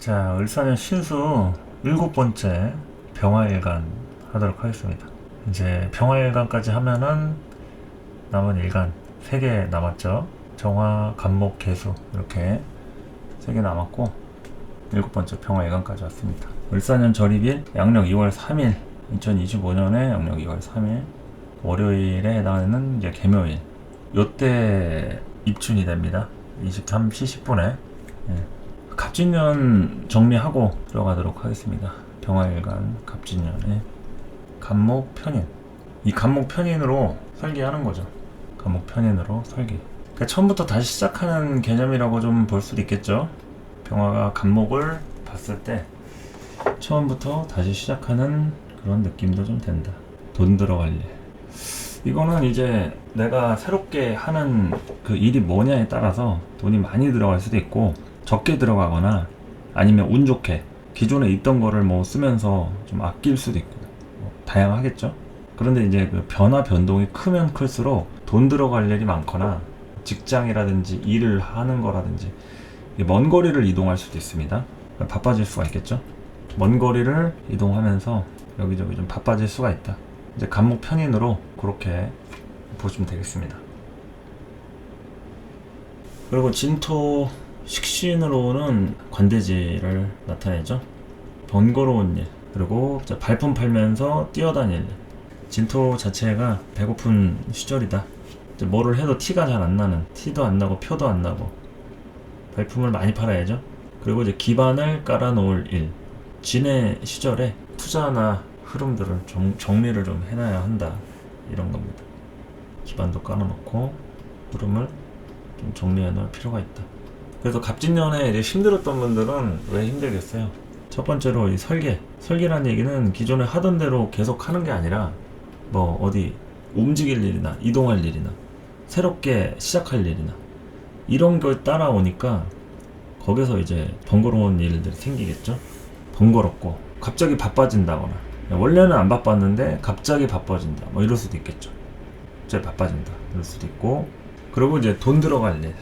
자, 을사년 신수 7번째 병화일간 하도록 하겠습니다. 이제 병화일간까지 하면은 남은 일간 3개 남았죠. 정화, 간목, 개수 이렇게 3개 남았고 7번째 병화일간까지 왔습니다. 을사년 절입일 양력 2월 3일 2025년에 양력 2월 3일 월요일에 해당하는 이제 개묘일, 요때 입춘이 됩니다. 23시 10분에 갑진년 정리하고 들어가도록 하겠습니다. 병화일간 갑진년에 간목 편인, 이 간목 편인으로 설계하는 거죠. 간목 편인으로 설계, 그러니까 처음부터 다시 시작하는 개념이라고 좀 볼 수도 있겠죠. 병화가 간목을 봤을 때 처음부터 다시 시작하는 그런 느낌도 좀 된다. 돈 들어갈 일, 이거는 이제 내가 새롭게 하는 그 일이 뭐냐에 따라서 돈이 많이 들어갈 수도 있고 적게 들어가거나 아니면 운 좋게 기존에 있던 거를 뭐 쓰면서 좀 아낄 수도 있고 다양하겠죠. 그런데 이제 그 변화 변동이 크면 클수록 돈 들어갈 일이 많거나 직장이라든지 일을 하는 거라든지 먼 거리를 이동할 수도 있습니다. 바빠질 수가 있겠죠. 먼 거리를 이동하면서 여기저기 좀 바빠질 수가 있다. 이제 간목 편인으로 그렇게 보시면 되겠습니다. 그리고 진토 식신으로는 관대지를 나타내죠. 번거로운 일, 그리고 발품 팔면서 뛰어다닐 일. 진토 자체가 배고픈 시절이다. 뭐를 해도 티가 잘 안 나는, 티도 안 나고 표도 안 나고 발품을 많이 팔아야죠. 그리고 이제 기반을 깔아 놓을 일, 진해 시절에 투자나 흐름들을 정리를 좀 해놔야 한다, 이런 겁니다. 기반도 깔아놓고 흐름을 좀 정리해 놓을 필요가 있다. 그래서 갑진년에 이제 힘들었던 분들은 왜 힘들겠어요? 첫 번째로 이 설계라는 얘기는 기존에 하던 대로 계속 하는 게 아니라 뭐 어디 움직일 일이나 이동할 일이나 새롭게 시작할 일이나 이런 걸 따라오니까 거기서 이제 번거로운 일들이 생기겠죠. 번거롭고 갑자기 바빠진다거나, 원래는 안 바빴는데 갑자기 바빠진다, 뭐 이럴 수도 있겠죠. 갑자기 바빠진다 이럴 수도 있고, 그리고 이제 돈 들어갈 일,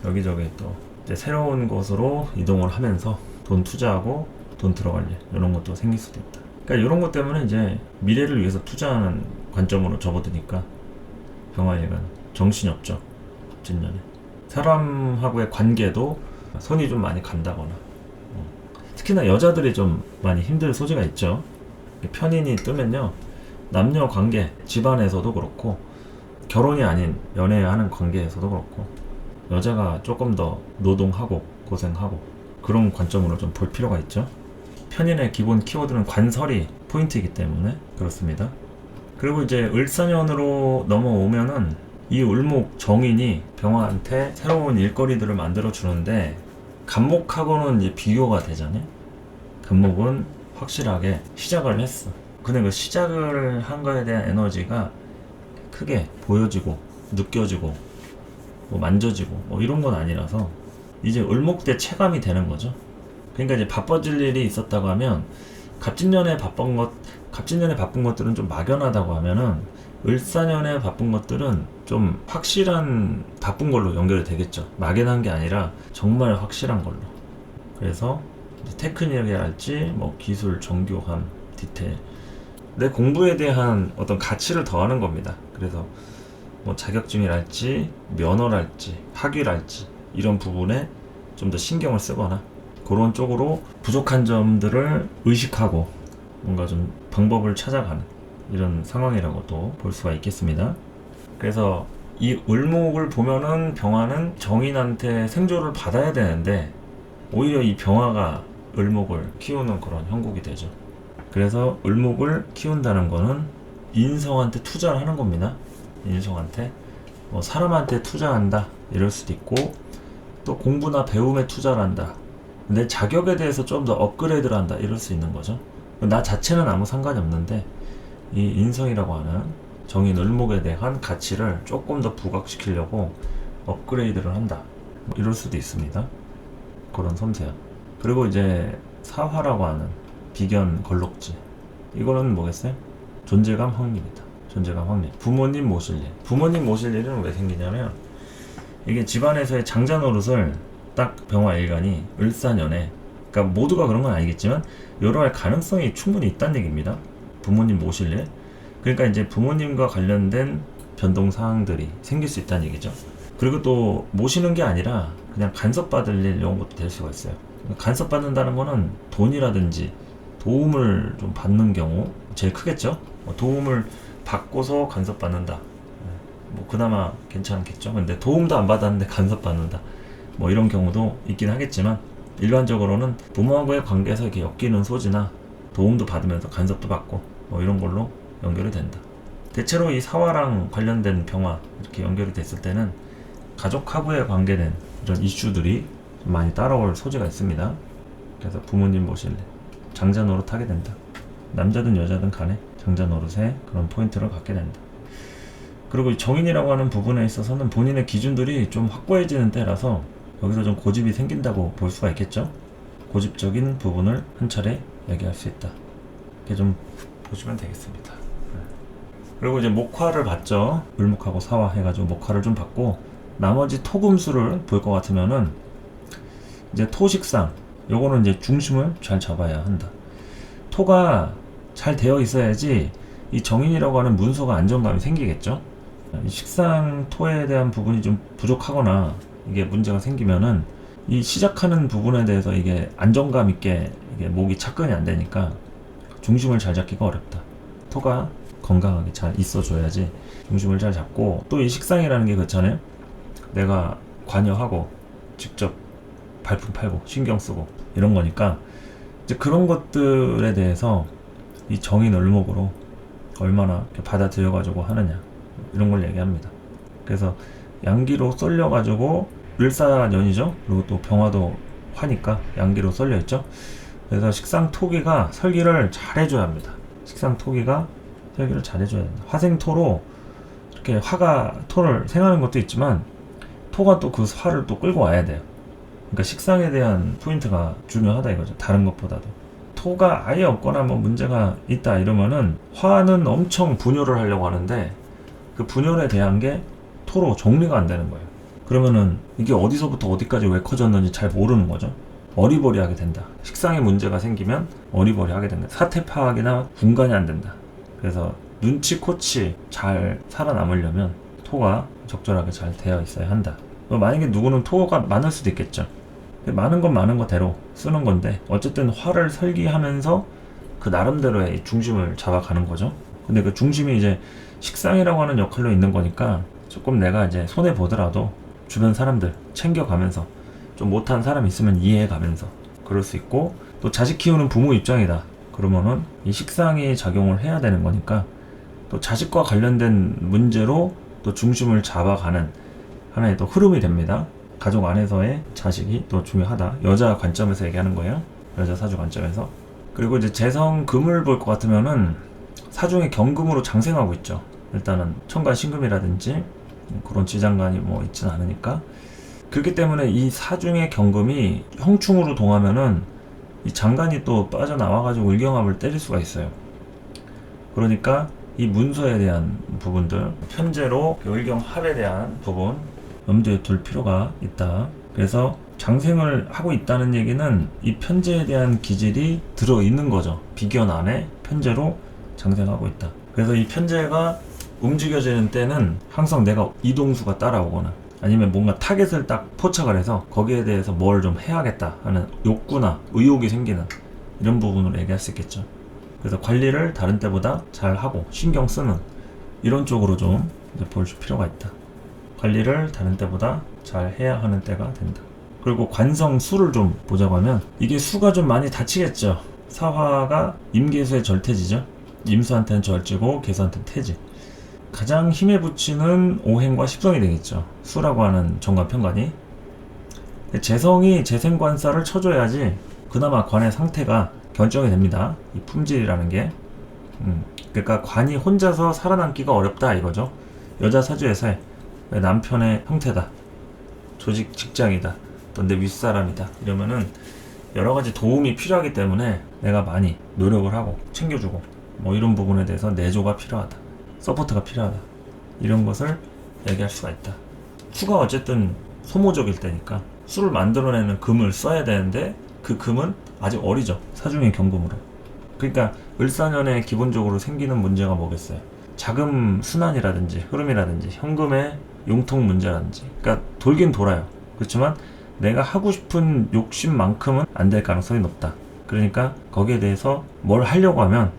여기저기 또 이제 새로운 곳으로 이동을 하면서 돈 투자하고 돈 들어갈 일, 이런 것도 생길 수도 있다. 그러니까 이런 것 때문에 이제 미래를 위해서 투자하는 관점으로 접어드니까 병화일간 정신이 없죠. 진년에 사람하고의 관계도 손이 좀 많이 간다거나, 특히나 여자들이 좀 많이 힘들 소지가 있죠. 편인이 뜨면요, 남녀 관계, 집안에서도 그렇고 결혼이 아닌 연애하는 관계에서도 그렇고 여자가 조금 더 노동하고 고생하고 그런 관점으로 좀 볼 필요가 있죠. 편인의 기본 키워드는 관설이 포인트이기 때문에 그렇습니다. 그리고 이제 을사년으로 넘어오면은 이 을목 정인이 병화한테 새로운 일거리들을 만들어 주는데, 간목하고는 이제 비교가 되잖아요. 간목은 확실하게 시작을 했어. 근데 그 시작을 한 거에 대한 에너지가 크게 보여지고 느껴지고 뭐 만져지고 뭐 이런 건 아니라서 이제 을목 때 체감이 되는 거죠. 그러니까 이제 바빠질 일이 있었다고 하면 갑진년에 바쁜 것들은 좀 막연하다고 하면은 을사년에 바쁜 것들은 좀 확실한 바쁜 걸로 연결이 되겠죠. 막연한 게 아니라 정말 확실한 걸로. 그래서 테크닉이랄지 뭐 기술, 정교함, 디테일, 내 공부에 대한 어떤 가치를 더하는 겁니다. 그래서 뭐 자격증이랄지 면허랄지 학위랄지 이런 부분에 좀 더 신경을 쓰거나 그런 쪽으로 부족한 점들을 의식하고 뭔가 좀 방법을 찾아가는 이런 상황이라고도 볼 수가 있겠습니다. 그래서 이 을목을 보면은 병화는 정인한테 생조를 받아야 되는데 오히려 이 병화가 을목을 키우는 그런 형국이 되죠. 그래서 을목을 키운다는 거는 인성한테 투자를 하는 겁니다. 인성한테 뭐 사람한테 투자한다 이럴 수도 있고, 또 공부나 배움에 투자를 한다, 내 자격에 대해서 좀 더 업그레이드를 한다 이럴 수 있는 거죠. 나 자체는 아무 상관이 없는데 이 인성이라고 하는 정인 을목에 대한 가치를 조금 더 부각시키려고 업그레이드를 한다, 뭐 이럴 수도 있습니다. 그런 섬세함. 그리고 이제 사화라고 하는 비견 걸록지, 이거는 뭐겠어요? 존재감 확립이다. 존재감 확립. 부모님 모실 일. 부모님 모실 일은 왜 생기냐면, 이게 집안에서의 장자 노릇을 딱 병화일간이 을사년에 그러니까 모두가 그런 건 아니겠지만 여러 할 가능성이 충분히 있다는 얘기입니다. 부모님 모실 일. 그러니까 이제 부모님과 관련된 변동 사항들이 생길 수 있다는 얘기죠. 그리고 또 모시는 게 아니라 그냥 간섭받을 일 이런 것도 될 수가 있어요. 간섭받는다는 거는 돈이라든지 도움을 좀 받는 경우 제일 크겠죠. 도움을 받고서 간섭받는다. 뭐 그나마 괜찮겠죠. 근데 도움도 안 받았는데 간섭받는다. 뭐 이런 경우도 있긴 하겠지만 일반적으로는 부모하고의 관계에서 이렇게 엮이는 소지나 도움도 받으면서 간섭도 받고 뭐 이런 걸로 연결이 된다. 대체로 이 사화랑 관련된 병화 이렇게 연결이 됐을 때는 가족하고의 관계된 이런 이슈들이 좀 많이 따라올 소지가 있습니다. 그래서 부모님 모실 일, 장자 노릇하게 된다. 남자든 여자든 간에 장자 노릇에 그런 포인트를 갖게 된다. 그리고 이 정인이라고 하는 부분에 있어서는 본인의 기준들이 좀 확고해지는 때라서 여기서 좀 고집이 생긴다고 볼 수가 있겠죠. 고집적인 부분을 한 차례 얘기할 수 있다. 이렇게 좀 보시면 되겠습니다. 그리고 이제 목화를 봤죠. 을목하고 사화 해가지고 목화를 좀 봤고 나머지 토금수를 볼 것 같으면은 이제 토식상 요거는 이제 중심을 잘 잡아야 한다. 토가 잘 되어 있어야지 이 정인이라고 하는 문서가 안정감이 생기겠죠. 이 식상 토에 대한 부분이 좀 부족하거나 이게 문제가 생기면은 이 시작하는 부분에 대해서 이게 안정감 있게 이게 목이 착근이 안 되니까 중심을 잘 잡기가 어렵다. 토가 건강하게 잘 있어줘야지 중심을 잘 잡고 또 이 식상이라는 게 그렇잖아요. 내가 관여하고 직접 발품 팔고 신경 쓰고 이런 거니까 이제 그런 것들에 대해서 이 정인 을목으로 얼마나 받아들여가지고 하느냐 이런 걸 얘기합니다. 그래서 양기로 쏠려가지고 을사년이죠. 그리고 또 병화도 화니까 양기로 쏠려있죠. 그래서 식상토기가 설기를 잘 해줘야 합니다. 식상토기가 설기를 잘 해줘야 된다. 화생토로 이렇게 화가 토를 생하는 것도 있지만 토가 또 그 화를 또 끌고 와야 돼요. 그러니까 식상에 대한 포인트가 중요하다 이거죠. 다른 것보다도. 토가 아예 없거나 뭐 문제가 있다 이러면은 화는 엄청 분열을 하려고 하는데 그 분열에 대한 게 토로 정리가 안 되는 거예요. 그러면은 이게 어디서부터 어디까지 왜 커졌는지 잘 모르는 거죠. 어리버리하게 된다. 식상에 문제가 생기면 어리버리하게 된다. 사태 파악이나 분간이 안 된다. 그래서 눈치 코치 잘 살아남으려면 토가 적절하게 잘 되어 있어야 한다. 만약에 누구는 토가 많을 수도 있겠죠. 많은 건 많은 거대로 쓰는 건데 어쨌든 화를 설기하면서 그 나름대로의 중심을 잡아가는 거죠. 근데 그 중심이 이제 식상이라고 하는 역할로 있는 거니까 조금 내가 이제 손해 보더라도 주변 사람들 챙겨가면서 좀 못한 사람 있으면 이해해가면서 그럴 수 있고 또 자식 키우는 부모 입장이다. 그러면은 이 식상이 작용을 해야 되는 거니까 또 자식과 관련된 문제로 또 중심을 잡아가는 하나의 또 흐름이 됩니다. 가족 안에서의 자식이 또 중요하다. 여자 관점에서 얘기하는 거예요. 여자 사주 관점에서. 그리고 이제 재성 금을 볼 것 같으면은 사중에 경금으로 장생하고 있죠. 일단은 천간 신금이라든지 그런 지장간이 뭐 있진 않으니까. 그렇기 때문에 이 사중의 경금이 형충으로 동하면은 이 장간이 또 빠져나와가지고 을경합을 때릴 수가 있어요. 그러니까 이 문서에 대한 부분들, 편제로 을경합에 대한 부분 염두에 둘 필요가 있다. 그래서 장생을 하고 있다는 얘기는 이 편제에 대한 기질이 들어있는 거죠. 비견 안에 편제로 장생하고 있다. 그래서 이 편제가 움직여지는 때는 항상 내가 이동수가 따라오거나 아니면 뭔가 타겟을 딱 포착을 해서 거기에 대해서 뭘 좀 해야겠다 하는 욕구나 의욕이 생기는 이런 부분으로 얘기할 수 있겠죠. 그래서 관리를 다른 때보다 잘 하고 신경 쓰는 이런 쪽으로 좀 볼 필요가 있다. 관리를 다른 때보다 잘 해야 하는 때가 된다. 그리고 관성 수를 좀 보자고 하면 이게 수가 좀 많이 다치겠죠. 사화가 임계수의 절태지죠. 임수한테는 절지고 계수한테는 태지. 가장 힘에 붙이는 오행과 십성이 되겠죠. 수라고 하는 정관편관이. 재성이 재생관사를 쳐줘야지 그나마 관의 상태가 결정이 됩니다. 이 품질이라는 게. 그러니까 관이 혼자서 살아남기가 어렵다 이거죠. 여자 사주에서의 남편의 형태다. 조직 직장이다. 또 내 윗사람이다. 이러면은 여러 가지 도움이 필요하기 때문에 내가 많이 노력을 하고 챙겨주고 뭐 이런 부분에 대해서 내조가 필요하다. 서포트가 필요하다. 이런 것을 얘기할 수가 있다. 수가 어쨌든 소모적일 때니까 수를 만들어내는 금을 써야 되는데 그 금은 아직 어리죠. 사중의 경금으로. 그러니까 을사년에 기본적으로 생기는 문제가 뭐겠어요? 자금 순환이라든지 흐름이라든지 현금의 융통 문제라든지, 그러니까 돌긴 돌아요. 그렇지만 내가 하고 싶은 욕심만큼은 안 될 가능성이 높다. 그러니까 거기에 대해서 뭘 하려고 하면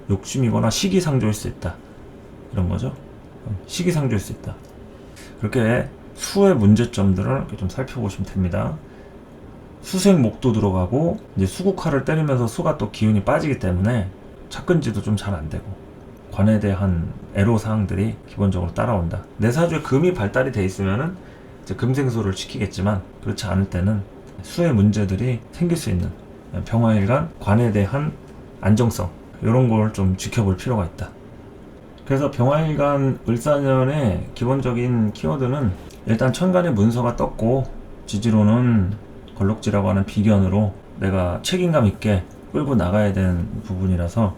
욕심이거나 시기상조일 수 있다, 이런 거죠. 시기상조일 수 있다. 그렇게 수의 문제점들을 이렇게 좀 살펴보시면 됩니다. 수생목도 들어가고 이제 수국화를 때리면서 수가 또 기운이 빠지기 때문에 착근지도 좀 잘 안 되고, 관에 대한 애로사항들이 기본적으로 따라온다. 내 사주에 금이 발달이 돼 있으면은 이제 금생소를 시키겠지만, 그렇지 않을 때는 수의 문제들이 생길 수 있는 병화일간 관에 대한 안정성, 이런 걸 좀 지켜볼 필요가 있다. 그래서 병화일간 을사년의 기본적인 키워드는 일단 천간에 문서가 떴고, 지지로는 걸록지라고 하는 비견으로 내가 책임감 있게 끌고 나가야 되는 부분이라서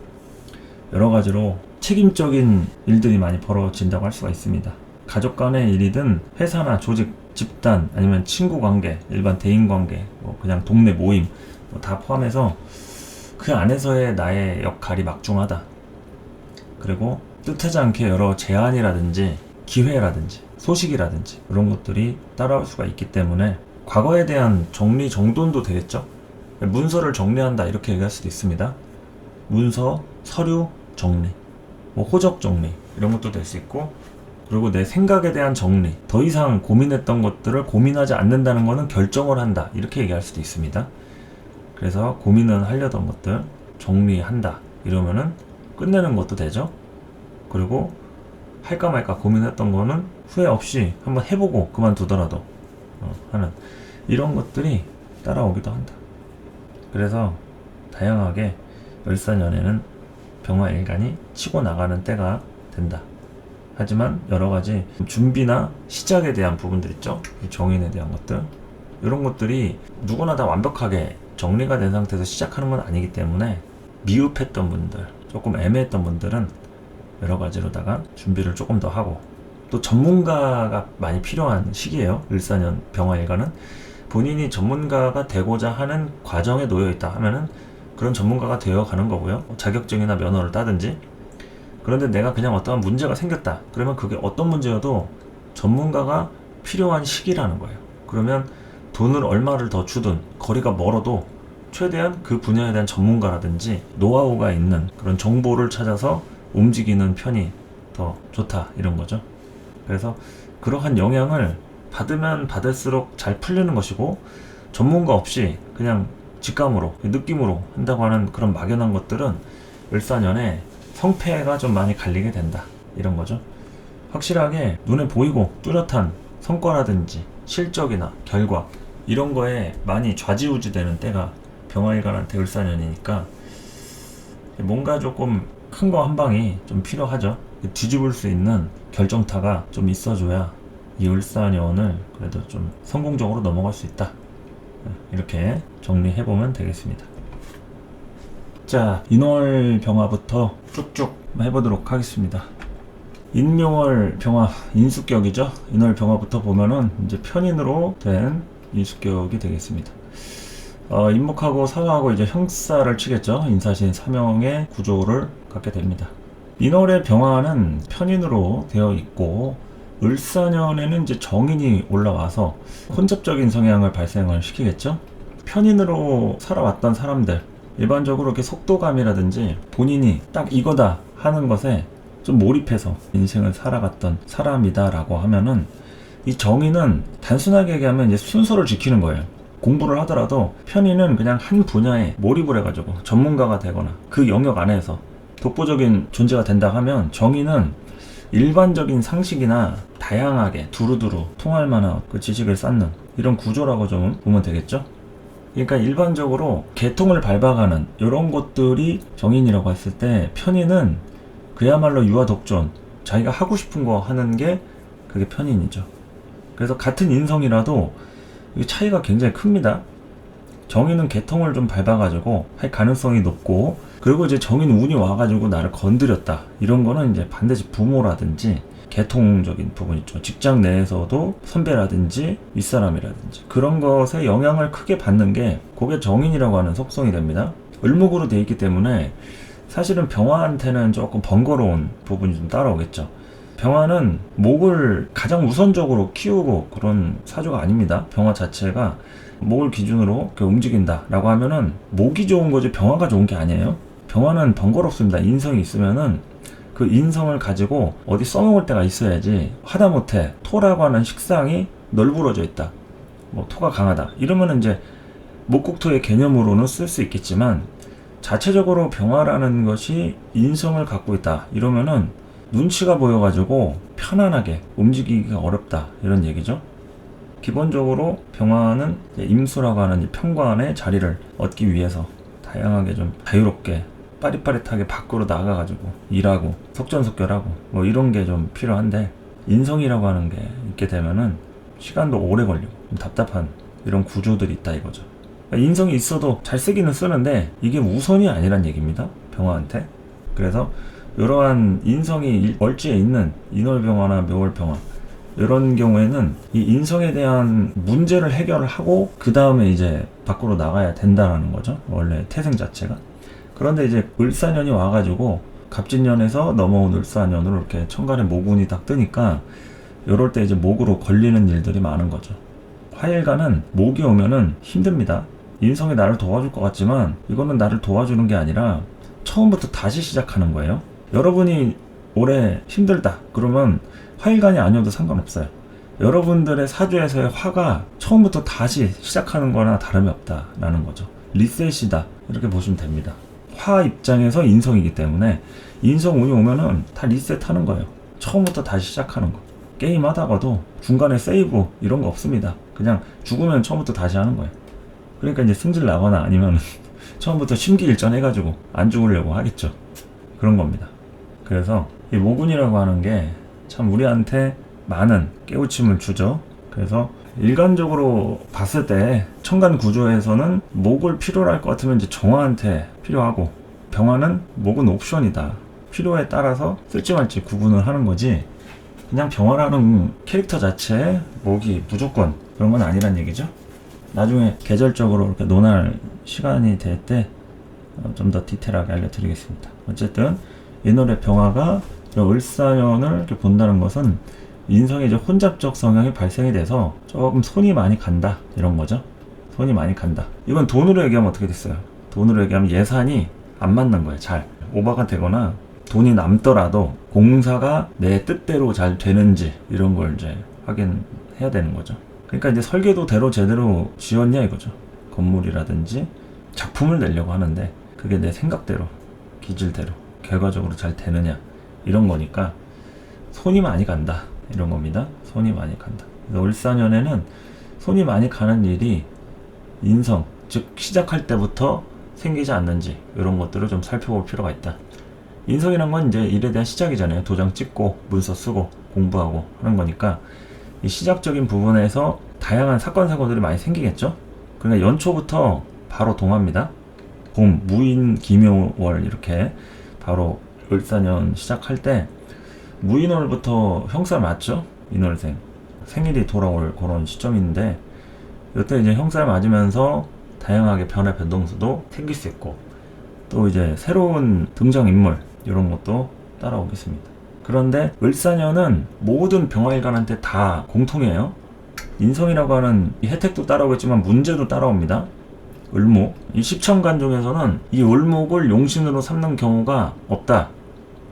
여러 가지로 책임적인 일들이 많이 벌어진다고 할 수가 있습니다. 가족 간의 일이든 회사나 조직, 집단, 아니면 친구 관계, 일반 대인 관계, 뭐 그냥 동네 모임, 뭐 다 포함해서 그 안에서의 나의 역할이 막중하다. 그리고 뜻하지 않게 여러 제안이라든지 기회라든지 소식이라든지 이런 것들이 따라올 수가 있기 때문에 과거에 대한 정리 정돈도 되겠죠. 문서를 정리한다, 이렇게 얘기할 수도 있습니다. 문서, 서류 정리, 뭐 호적 정리, 이런 것도 될 수 있고, 그리고 내 생각에 대한 정리, 더 이상 고민했던 것들을 고민하지 않는다는 것은 결정을 한다, 이렇게 얘기할 수도 있습니다. 그래서 고민은 하려던 것들 정리한다, 이러면은 끝내는 것도 되죠. 그리고 할까 말까 고민했던 거는 후회 없이 한번 해보고 그만두더라도 하는 이런 것들이 따라오기도 한다. 그래서 다양하게 을사년에는 병화일간이 치고 나가는 때가 된다. 하지만 여러 가지 준비나 시작에 대한 부분들 있죠. 정인에 대한 것들, 이런 것들이 누구나 다 완벽하게 정리가 된 상태에서 시작하는 건 아니기 때문에 미흡했던 분들, 조금 애매했던 분들은 여러 가지로다가 준비를 조금 더 하고, 또 전문가가 많이 필요한 시기예요. 을사년 병화일간은 본인이 전문가가 되고자 하는 과정에 놓여 있다 하면은 그런 전문가가 되어 가는 거고요. 자격증이나 면허를 따든지. 그런데 내가 그냥 어떠한 문제가 생겼다, 그러면 그게 어떤 문제여도 전문가가 필요한 시기라는 거예요. 그러면 돈을 얼마를 더 주든 거리가 멀어도 최대한 그 분야에 대한 전문가라든지 노하우가 있는 그런 정보를 찾아서 움직이는 편이 더 좋다, 이런 거죠. 그래서 그러한 영향을 받으면 받을수록 잘 풀리는 것이고, 전문가 없이 그냥 직감으로, 느낌으로 한다고 하는 그런 막연한 것들은 을사년에 성패가 좀 많이 갈리게 된다, 이런 거죠. 확실하게 눈에 보이고 뚜렷한 성과라든지 실적이나 결과, 이런 거에 많이 좌지우지 되는 때가 병화일간한테 을사년이니까 뭔가 조금 큰 거 한 방이 좀 필요하죠. 뒤집을 수 있는 결정타가 좀 있어줘야 이 을사년을 그래도 좀 성공적으로 넘어갈 수 있다. 이렇게 정리해보면 되겠습니다. 자, 인월 병화부터 쭉쭉 해보도록 하겠습니다. 인묘월 병화, 인수격이죠. 인월 병화부터 보면은 이제 편인으로 된 인수격이 되겠습니다. 인목하고 사화하고 이제 형사를 치겠죠. 인사신 사명의 구조를 갖게 됩니다. 인월의 병화는 편인으로 되어 있고, 을사년에는 이제 정인이 올라와서 혼잡적인 성향을 발생을 시키겠죠. 편인으로 살아왔던 사람들, 일반적으로 이렇게 속도감이라든지 본인이 딱 이거다 하는 것에 좀 몰입해서 인생을 살아갔던 사람이다라고 하면은, 이 정인은 단순하게 얘기하면 이제 순서를 지키는 거예요. 공부를 하더라도 편인은 그냥 한 분야에 몰입을 해가지고 전문가가 되거나 그 영역 안에서 독보적인 존재가 된다 하면, 정인은 일반적인 상식이나 다양하게 두루두루 통할 만한 그 지식을 쌓는 이런 구조라고 좀 보면 되겠죠. 그러니까 일반적으로 계통을 밟아가는 이런 것들이 정인이라고 했을 때, 편인은 그야말로 유아독존, 자기가 하고 싶은 거 하는 게 그게 편인이죠. 그래서 같은 인성이라도 이 차이가 굉장히 큽니다. 정인은 계통을 좀 밟아가지고 할 가능성이 높고, 그리고 이제 정인 운이 와가지고 나를 건드렸다, 이런 거는 이제 반드시 부모라든지 계통적인 부분 있죠. 직장 내에서도 선배라든지 윗사람이라든지 그런 것에 영향을 크게 받는 게 그게 정인이라고 하는 속성이 됩니다. 을목으로 돼 있기 때문에 사실은 병화한테는 조금 번거로운 부분이 좀 따라오겠죠. 병화는 목을 가장 우선적으로 키우고 그런 사주가 아닙니다. 병화 자체가 목을 기준으로 움직인다 라고 하면은 목이 좋은 거지 병화가 좋은 게 아니에요. 병화는 번거롭습니다. 인성이 있으면은 그 인성을 가지고 어디 써먹을 데가 있어야지, 하다못해 토라고 하는 식상이 널브러져 있다, 뭐 토가 강하다 이러면은 이제 목국토의 개념으로는 쓸 수 있겠지만, 자체적으로 병화라는 것이 인성을 갖고 있다 이러면은 눈치가 보여가지고 편안하게 움직이기가 어렵다 이런 얘기죠. 기본적으로 병화는 임수라고 하는 편관의 자리를 얻기 위해서 다양하게 좀 자유롭게 빠릿빠릿하게 밖으로 나가가지고 일하고 속전속결하고 뭐 이런 게 좀 필요한데, 인성이라고 하는 게 있게 되면은 시간도 오래 걸리고 좀 답답한 이런 구조들이 있다 이거죠. 그러니까 인성이 있어도 잘 쓰기는 쓰는데 이게 우선이 아니란 얘기입니다, 병화한테. 그래서 이러한 인성이 얼지에 있는 인월병화나 묘월병화 이런 경우에는 이 인성에 대한 문제를 해결을 하고 그 다음에 이제 밖으로 나가야 된다는 거죠, 원래 태생 자체가. 그런데 이제 을사년이 와가지고 갑진년에서 넘어온 을사년으로 이렇게 천간에 모군이 딱 뜨니까 이럴 때 이제 목으로 걸리는 일들이 많은 거죠. 화일간은 목이 오면은 힘듭니다. 인성이 나를 도와줄 것 같지만 이거는 나를 도와주는 게 아니라 처음부터 다시 시작하는 거예요. 여러분이 올해 힘들다 그러면 화일간이 아니어도 상관없어요. 여러분들의 사주에서의 화가 처음부터 다시 시작하는 거나 다름이 없다라는 거죠. 리셋이다 이렇게 보시면 됩니다. 화 입장에서 인성이기 때문에 인성 운이 오면은 다 리셋하는 거예요. 처음부터 다시 시작하는 거. 게임 하다가도 중간에 세이브 이런 거 없습니다. 그냥 죽으면 처음부터 다시 하는 거예요. 그러니까 이제 승질 나거나 아니면 처음부터 심기일전 해가지고 안 죽으려고 하겠죠. 그런 겁니다. 그래서 이 모군이라고 하는 게 참 우리한테 많은 깨우침을 주죠. 그래서 일반적으로 봤을 때 천간 구조에서는 목을 필요로 할 것 같으면 이제 정화한테 필요하고, 병화는 목은 옵션이다, 필요에 따라서 쓸지 말지 구분을 하는 거지, 그냥 병화라는 캐릭터 자체에 목이 무조건 그런 건 아니란 얘기죠. 나중에 계절적으로 이렇게 논할 시간이 될 때 좀 더 디테일하게 알려드리겠습니다. 어쨌든 인월의 병화가 을사년을 이렇게 본다는 것은 인성의 이제 혼잡적 성향이 발생이 돼서 조금 손이 많이 간다 이런 거죠. 손이 많이 간다. 이건 돈으로 얘기하면 어떻게 됐어요? 돈으로 얘기하면 예산이 안 맞는 거예요. 잘 오버가 되거나 돈이 남더라도 공사가 내 뜻대로 잘 되는지 이런 걸 이제 확인해야 되는 거죠. 그러니까 이제 설계도대로 제대로 지었냐 이거죠. 건물이라든지 작품을 내려고 하는데 그게 내 생각대로 기질대로 결과적으로 잘 되느냐 이런 거니까 손이 많이 간다 이런 겁니다. 손이 많이 간다. 그래서 을사년에는 손이 많이 가는 일이 인성, 즉 시작할 때부터 생기지 않는지 이런 것들을 좀 살펴볼 필요가 있다. 인성이란 건 이제 일에 대한 시작이잖아요. 도장 찍고 문서 쓰고 공부하고 하는 거니까 이 시작적인 부분에서 다양한 사건 사고들이 많이 생기겠죠. 그러니까 연초부터 바로 동합니다. 봄, 무인, 기묘월 이렇게 바로 을사년 시작할 때 무인월부터 형살 맞죠? 인월생 생일이 돌아올 그런 시점인데 이때 이제 형살 맞으면서 다양하게 변화 변동수도 생길 수 있고 또 이제 새로운 등장인물 이런 것도 따라오겠습니다. 그런데 을사년은 모든 병화일간한테 다 공통이에요. 인성이라고 하는 이 혜택도 따라오겠지만 문제도 따라옵니다. 을목, 이 십천간 중에서는 이 을목을 용신으로 삼는 경우가 없다.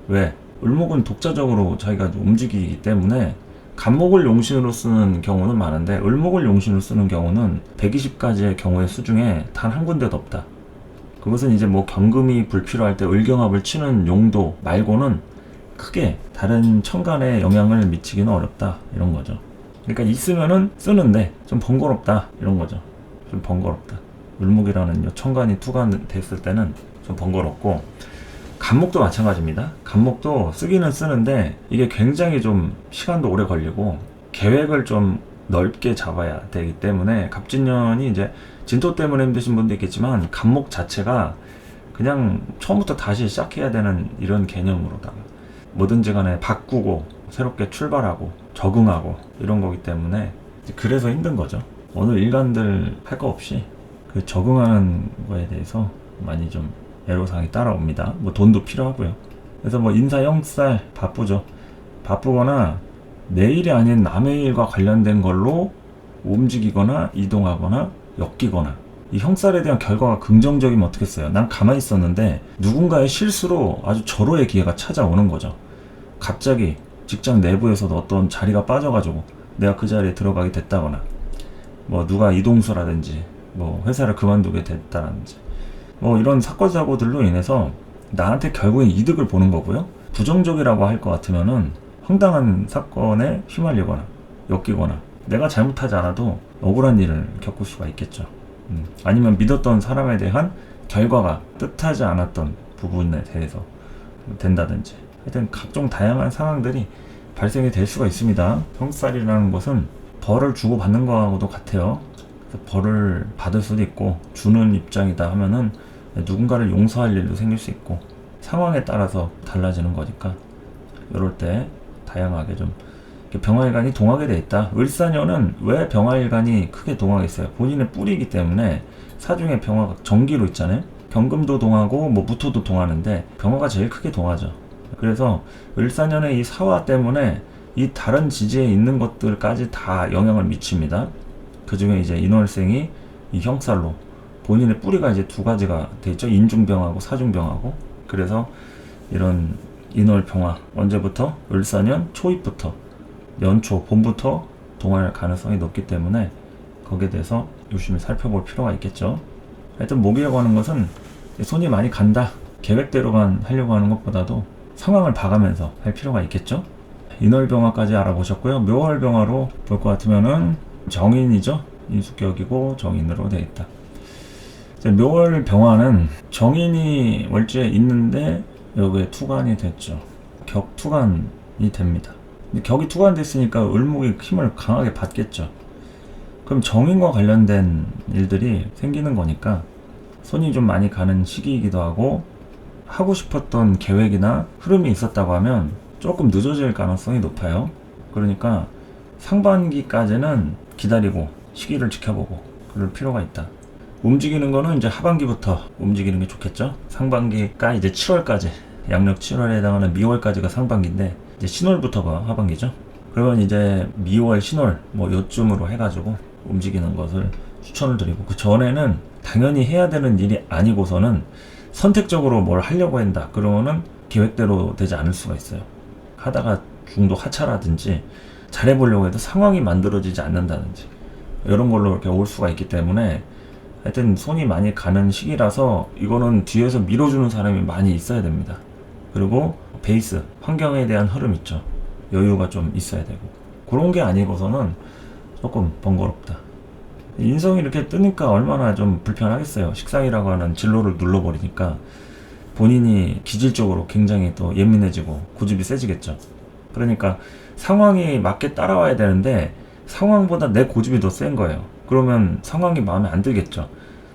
왜? 을목은 독자적으로 자기가 움직이기 때문에 간목을 용신으로 쓰는 경우는 많은데 을목을 용신으로 쓰는 경우는 120가지의 경우의 수 중에 단 한 군데도 없다. 그것은 이제 뭐 경금이 불필요할 때 을경합을 치는 용도 말고는 크게 다른 천간에 영향을 미치기는 어렵다 이런 거죠. 그러니까 있으면은 쓰는데 좀 번거롭다 이런 거죠. 좀 번거롭다. 을목이라는 천간이 투간 됐을 때는 좀 번거롭고, 간목도 마찬가지입니다. 간목도 쓰기는 쓰는데 이게 굉장히 좀 시간도 오래 걸리고 계획을 좀 넓게 잡아야 되기 때문에 갑진년이 이제 진토 때문에 힘드신 분도 있겠지만 간목 자체가 그냥 처음부터 다시 시작해야 되는 이런 개념으로다가 뭐든지 간에 바꾸고 새롭게 출발하고 적응하고 이런 거기 때문에 그래서 힘든 거죠. 어느 일관들 할 거 없이 그 적응하는 거에 대해서 많이 좀 애로사항이 따라옵니다. 뭐 돈도 필요하고요. 그래서 뭐 인사 형살 바쁘죠. 바쁘거나 내 일이 아닌 남의 일과 관련된 걸로 움직이거나 이동하거나 엮이거나 이 형살에 대한 결과가 긍정적이면 어떻겠어요? 난 가만히 있었는데 누군가의 실수로 아주 절호의 기회가 찾아오는 거죠. 갑자기 직장 내부에서도 어떤 자리가 빠져가지고 내가 그 자리에 들어가게 됐다거나 뭐 누가 이동수라든지 뭐 회사를 그만두게 됐다든지 뭐 이런 사건 사고들로 인해서 나한테 결국엔 이득을 보는 거고요. 부정적이라고 할 것 같으면은 황당한 사건에 휘말리거나 엮이거나 내가 잘못하지 않아도 억울한 일을 겪을 수가 있겠죠. 아니면 믿었던 사람에 대한 결과가 뜻하지 않았던 부분에 대해서 된다든지 하여튼 각종 다양한 상황들이 발생이 될 수가 있습니다. 형살이라는 것은 벌을 주고 받는 거하고도 같아요. 그래서 벌을 받을 수도 있고 주는 입장이다 하면은 누군가를 용서할 일도 생길 수 있고 상황에 따라서 달라지는 거니까 이럴 때 다양하게 좀 병화일간이 동하게 돼 있다. 을사년은 왜 병화일간이 크게 동하겠어요? 본인의 뿌리이기 때문에 사중에 병화가 정기로 있잖아요. 경금도 동하고 뭐 무토도 동하는데 병화가 제일 크게 동하죠. 그래서 을사년의 이 사화 때문에 이 다른 지지에 있는 것들까지 다 영향을 미칩니다. 그 중에 이제 인월생이 이 형살로 본인의 뿌리가 이제 두 가지가 돼 있죠. 인중병하고 사중병하고. 그래서 이런 인월병화 언제부터? 을사년 초입부터 연초 봄부터 동할 가능성이 높기 때문에 거기에 대해서 유심히 살펴볼 필요가 있겠죠. 하여튼 목이라고 하는 것은 손이 많이 간다. 계획대로만 하려고 하는 것보다도 상황을 봐가면서 할 필요가 있겠죠. 인월병화까지 알아보셨고요. 묘월병화로 볼 것 같으면은 정인이죠. 인수격이고 정인으로 되어 있다. 묘월병화는 정인이 월지에 있는데 여기에 투간이 됐죠. 격투간이 됩니다. 근데 격이 투간됐으니까 을목이 힘을 강하게 받겠죠. 그럼 정인과 관련된 일들이 생기는 거니까 손이 좀 많이 가는 시기이기도 하고 하고 싶었던 계획이나 흐름이 있었다고 하면 조금 늦어질 가능성이 높아요. 그러니까 상반기까지는 기다리고 시기를 지켜보고 그럴 필요가 있다. 움직이는 거는 이제 하반기부터 움직이는 게 좋겠죠. 상반기가 이제 7월까지 양력 7월에 해당하는 미월까지가 상반기인데 이제 신월부터가 하반기죠. 그러면 이제 미월 신월 뭐 요쯤으로 해가지고 움직이는 것을 추천을 드리고 그 전에는 당연히 해야 되는 일이 아니고서는 선택적으로 뭘 하려고 한다. 그러면은 계획대로 되지 않을 수가 있어요. 하다가 중도 하차라든지 잘해보려고 해도 상황이 만들어지지 않는다든지 이런 걸로 이렇게 올 수가 있기 때문에 하여튼 손이 많이 가는 시기라서 이거는 뒤에서 밀어주는 사람이 많이 있어야 됩니다. 그리고 베이스, 환경에 대한 흐름 있죠. 여유가 좀 있어야 되고 그런 게 아니고서는 조금 번거롭다. 인성이 이렇게 뜨니까 얼마나 좀 불편하겠어요. 식상이라고 하는 진로를 눌러버리니까 본인이 기질적으로 굉장히 또 예민해지고 고집이 세지겠죠. 그러니까 상황이 맞게 따라와야 되는데 상황보다 내 고집이 더 센 거예요. 그러면 상황이 마음에 안 들겠죠.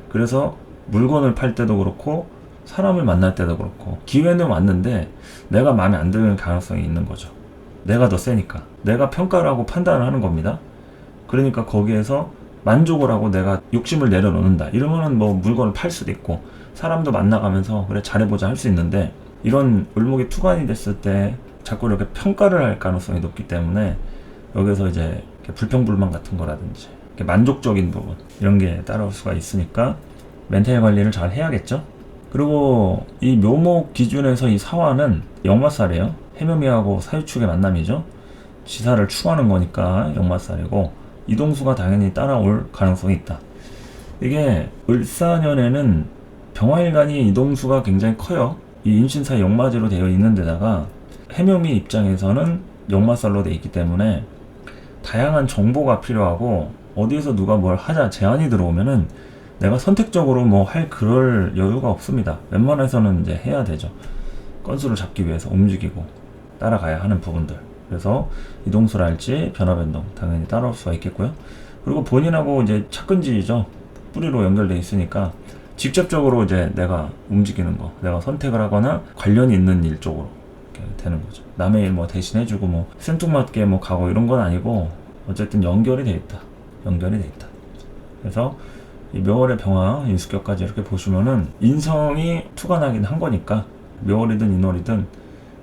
그래서 물건을 팔 때도 그렇고 사람을 만날 때도 그렇고 기회는 왔는데 내가 마음에 안 드는 가능성이 있는 거죠. 내가 더 세니까. 내가 평가를 하고 판단을 하는 겁니다. 그러니까 거기에서 만족을 하고 내가 욕심을 내려놓는다. 이러면은 뭐 물건을 팔 수도 있고 사람도 만나가면서 그래 잘해보자 할 수 있는데 이런 을목이 투간이 됐을 때 자꾸 이렇게 평가를 할 가능성이 높기 때문에 여기서 이제 불평불만 같은 거라든지 만족적인 부분 이런 게 따라올 수가 있으니까 멘탈 관리를 잘 해야겠죠. 그리고 이 묘목 기준에서 이 사화는 역마살이에요. 해묘미하고 사유축의 만남이죠. 지사를 추구하는 거니까 역마살이고 이동수가 당연히 따라올 가능성이 있다. 이게 을사년에는 병화일간이 이동수가 굉장히 커요. 이 인신사 역마지로 되어 있는 데다가 해묘미 입장에서는 역마살로 되어 있기 때문에 다양한 정보가 필요하고 어디에서 누가 뭘 하자 제안이 들어오면은 내가 선택적으로 뭐 할 그럴 여유가 없습니다. 웬만해서는 이제 해야 되죠. 건수를 잡기 위해서 움직이고 따라가야 하는 부분들. 그래서 이동수랄지 변화변동 당연히 따라올 수가 있겠고요. 그리고 본인하고 이제 착근지죠. 뿌리로 연결돼 있으니까 직접적으로 이제 내가 움직이는 거, 내가 선택을 하거나 관련이 있는 일 쪽으로 이렇게 되는 거죠. 남의 일 뭐 대신해주고 뭐 생뚱맞게 뭐 가고 이런 건 아니고 어쨌든 연결이 돼 있다. 그래서 이 묘월의 병화, 인수격까지 이렇게 보시면은 인성이 투가 나긴 한 거니까 묘월이든 인월이든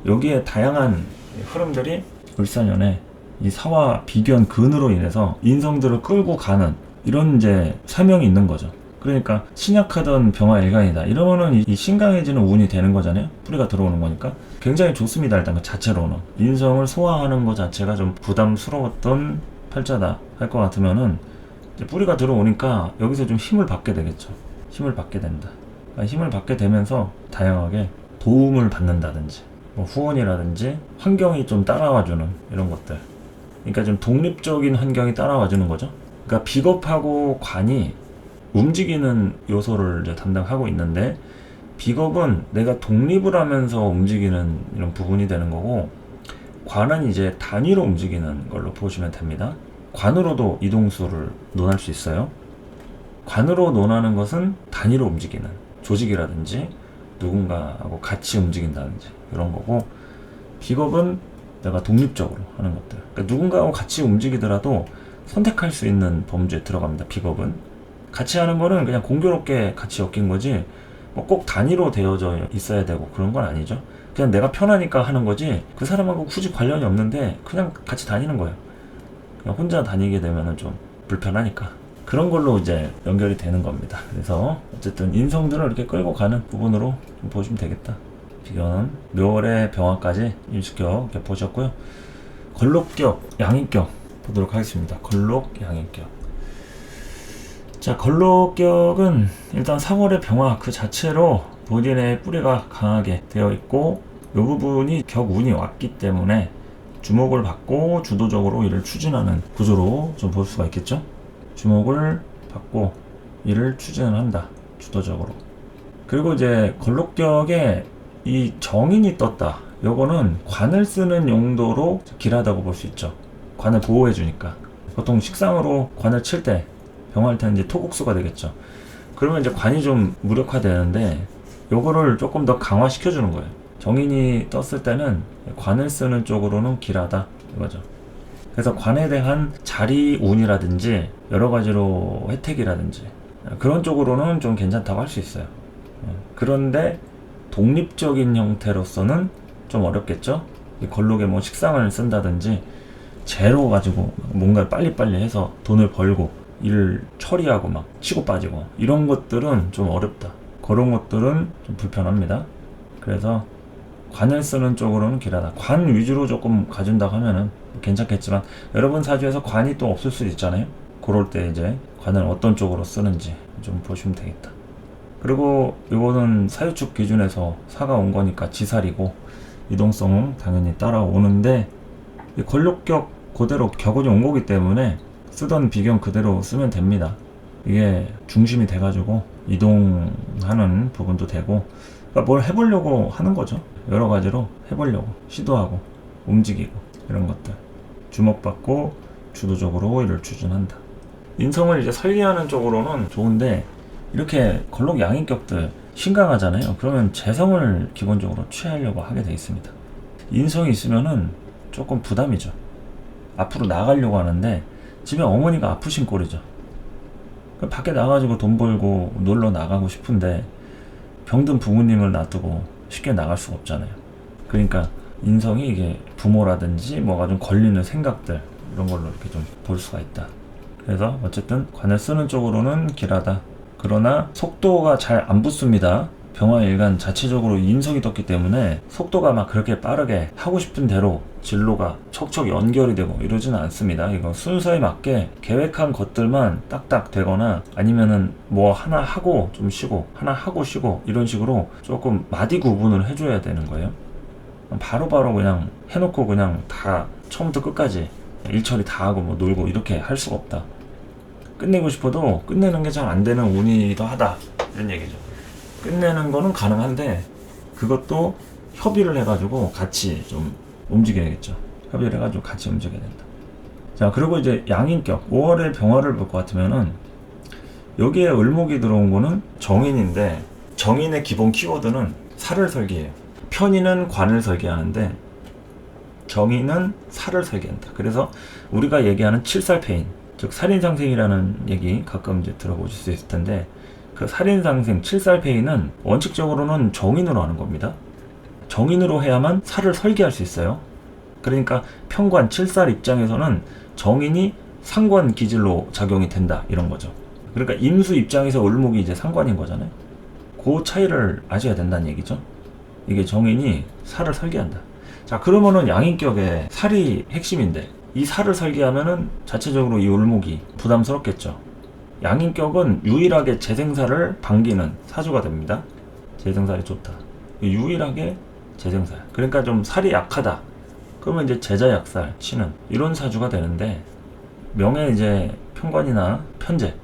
여기에 다양한 흐름들이 을사년에 이 사화 비견 근으로 인해서 인성들을 끌고 가는 이런 이제 사명이 있는 거죠. 그러니까 신약하던 병화 일간이다 이러면은 이 신강해지는 운이 되는 거잖아요. 뿌리가 들어오는 거니까 굉장히 좋습니다. 일단 그 자체로는 인성을 소화하는 것 자체가 좀 부담스러웠던 팔자다 할 것 같으면은 이제 뿌리가 들어오니까 여기서 좀 힘을 받게 되겠죠. 힘을 받게 된다. 그러니까 힘을 받게 되면서 다양하게 도움을 받는다든지 뭐 후원이라든지 환경이 좀 따라와주는 이런 것들. 그러니까 좀 독립적인 환경이 따라와주는 거죠. 그러니까 비겁하고 관이 움직이는 요소를 이제 담당하고 있는데 비겁은 내가 독립을 하면서 움직이는 이런 부분이 되는 거고 관은 이제 단위로 움직이는 걸로 보시면 됩니다. 관으로도 이동수를 논할 수 있어요. 관으로 논하는 것은 단위로 움직이는 조직이라든지 누군가하고 같이 움직인다든지 이런 거고 비겁은 내가 독립적으로 하는 것들. 그러니까 누군가하고 같이 움직이더라도 선택할 수 있는 범주에 들어갑니다. 비겁은. 같이 하는 거는 그냥 공교롭게 같이 엮인 거지 뭐 꼭 단위로 되어져 있어야 되고 그런 건 아니죠. 그냥 내가 편하니까 하는 거지 그 사람하고 굳이 관련이 없는데 그냥 같이 다니는 거예요. 그냥 혼자 다니게 되면은 좀 불편하니까 그런 걸로 이제 연결이 되는 겁니다. 그래서 어쨌든 인성들을 이렇게 끌고 가는 부분으로 좀 보시면 되겠다. 비견 묘월의 병화까지 인수격 이렇게 보셨고요. 걸록격, 양인격 보도록 하겠습니다. 걸록, 양인격. 자, 걸록격은 일단 3월의 병화 그 자체로 본인의 뿌리가 강하게 되어 있고 이 부분이 격운이 왔기 때문에 주목을 받고 주도적으로 일을 추진하는 구조로 좀 볼 수가 있겠죠. 주목을 받고 일을 추진한다. 주도적으로. 그리고 이제 걸록격에 이 정인이 떴다. 요거는 관을 쓰는 용도로 길하다고 볼 수 있죠. 관을 보호해 주니까. 보통 식상으로 관을 칠 때 병화할 때는 이제 토국수가 되겠죠. 그러면 이제 관이 좀 무력화되는데 요거를 조금 더 강화시켜 주는 거예요. 정인이 떴을 때는 관을 쓰는 쪽으로는 길하다 이거죠. 그래서 관에 대한 자리 운이라든지 여러 가지로 혜택이라든지 그런 쪽으로는 좀 괜찮다고 할 수 있어요. 그런데 독립적인 형태로서는 좀 어렵겠죠. 이 걸록에 뭐 식상을 쓴다든지 재로 가지고 뭔가 빨리빨리 해서 돈을 벌고 일을 처리하고 막 치고 빠지고 이런 것들은 좀 어렵다. 그런 것들은 좀 불편합니다. 그래서 관을 쓰는 쪽으로는 길하다. 관 위주로 조금 가준다고 하면은 괜찮겠지만 여러분 사주에서 관이 또 없을 수도 있잖아요. 그럴 때 이제 관을 어떤 쪽으로 쓰는지 좀 보시면 되겠다. 그리고 이거는 사유축 기준에서 사가 온 거니까 지살이고 이동성은 당연히 따라오는데 이 걸록격 그대로 격운이 온 거기 때문에 쓰던 비경 그대로 쓰면 됩니다. 이게 중심이 돼가지고 이동하는 부분도 되고 그러니까 뭘 해보려고 하는 거죠. 여러 가지로 해보려고 시도하고 움직이고 이런 것들 주목받고 주도적으로 일을 추진한다. 인성을 이제 설계하는 쪽으로는 좋은데 이렇게 걸록 양인격들 신강하잖아요. 그러면 재성을 기본적으로 취하려고 하게 돼 있습니다. 인성이 있으면은 조금 부담이죠. 앞으로 나가려고 하는데 집에 어머니가 아프신 꼴이죠. 밖에 나가지고 돈 벌고 놀러 나가고 싶은데 병든 부모님을 놔두고 쉽게 나갈 수가 없잖아요. 그러니까 인성이 이게 부모라든지 뭐가 좀 걸리는 생각들 이런 걸로 이렇게 좀 볼 수가 있다. 그래서 어쨌든 관을 쓰는 쪽으로는 길하다. 그러나 속도가 잘 안 붙습니다. 병화일간 자체적으로 인성이 떴기 때문에 속도가 막 그렇게 빠르게 하고 싶은 대로 진로가 척척 연결이 되고 이러지는 않습니다. 이거 순서에 맞게 계획한 것들만 딱딱 되거나 아니면은 뭐 하나 하고 좀 쉬고 하나 하고 쉬고 이런 식으로 조금 마디 구분을 해줘야 되는 거예요. 바로바로 그냥 해놓고 그냥 다 처음부터 끝까지 일 처리 다 하고 뭐 놀고 이렇게 할 수가 없다. 끝내고 싶어도 끝내는 게 잘 안 되는 운이기도 하다 이런 얘기죠. 끝내는 거는 가능한데 그것도 협의를 해가지고 같이 좀 움직여야겠죠. 협의를 해가지고 같이 움직여야 된다. 자, 그리고 이제 양인격 5월의 병화를 볼 것 같으면은 여기에 을목이 들어온 거는 정인인데 정인의 기본 키워드는 살을 설계해요. 편인은 관을 설계하는데 정인은 살을 설계한다. 그래서 우리가 얘기하는 칠살패인, 즉 살인상생이라는 얘기 가끔 이제 들어보실 수 있을 텐데, 그 살인상생, 칠살패인은 원칙적으로는 정인으로 하는 겁니다. 정인으로 해야만 살을 설계할 수 있어요. 그러니까 편관, 칠살 입장에서는 정인이 상관 기질로 작용이 된다, 이런 거죠. 그러니까 임수 입장에서 을목이 이제 상관인 거잖아요. 그 차이를 아셔야 된다는 얘기죠. 이게 정인이 살을 설계한다. 자, 그러면은 양인격의 살이 핵심인데, 이 살을 설계하면은 자체적으로 이 을목이 부담스럽겠죠. 양인격은 유일하게 재생살을 반기는 사주가 됩니다. 재생살이 좋다. 유일하게 재생살. 그러니까 좀 살이 약하다. 그러면 이제 제자약살 치는 이런 사주가 되는데, 명예 이제 편관이나 편재,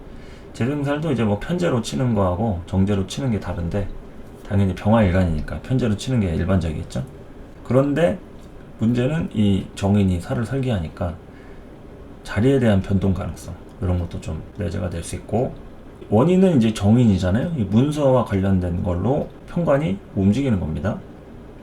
재생살도 이제 뭐 편재로 치는 거하고 정제로 치는 게 다른데, 당연히 병화일간이니까 편재로 치는 게 일반적이겠죠. 그런데 문제는 이 정인이 살을 설계하니까 자리에 대한 변동 가능성, 이런 것도 좀 내재가 될 수 있고, 원인은 이제 정인이잖아요. 이 문서와 관련된 걸로 편관이 움직이는 겁니다.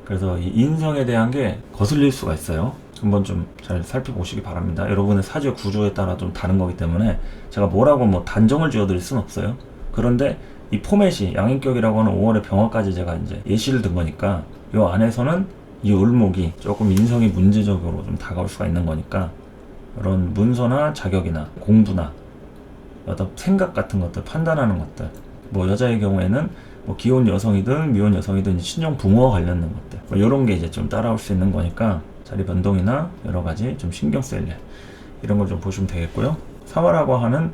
그래서 이 인성에 대한 게 거슬릴 수가 있어요. 한번 좀 잘 살펴보시기 바랍니다. 여러분의 사주 구조에 따라 좀 다른 거기 때문에 제가 뭐라고 뭐 단정을 지어드릴 순 없어요. 그런데 이 포맷이 양인격이라고 하는 5월의 병화까지 제가 이제 예시를 든 거니까, 이 안에서는 이 을목이 조금 인성이 문제적으로 좀 다가올 수가 있는 거니까, 이런 문서나 자격이나 공부나 어떤 생각 같은 것들, 판단하는 것들, 뭐 여자의 경우에는 뭐 기혼 여성이든 미혼 여성이든 친정 부모와 관련된 것들, 뭐 이런 게 이제 좀 따라올 수 있는 거니까 자리 변동이나 여러 가지 좀 신경 쓸 일, 이런 걸 좀 보시면 되겠고요. 사화라고 하는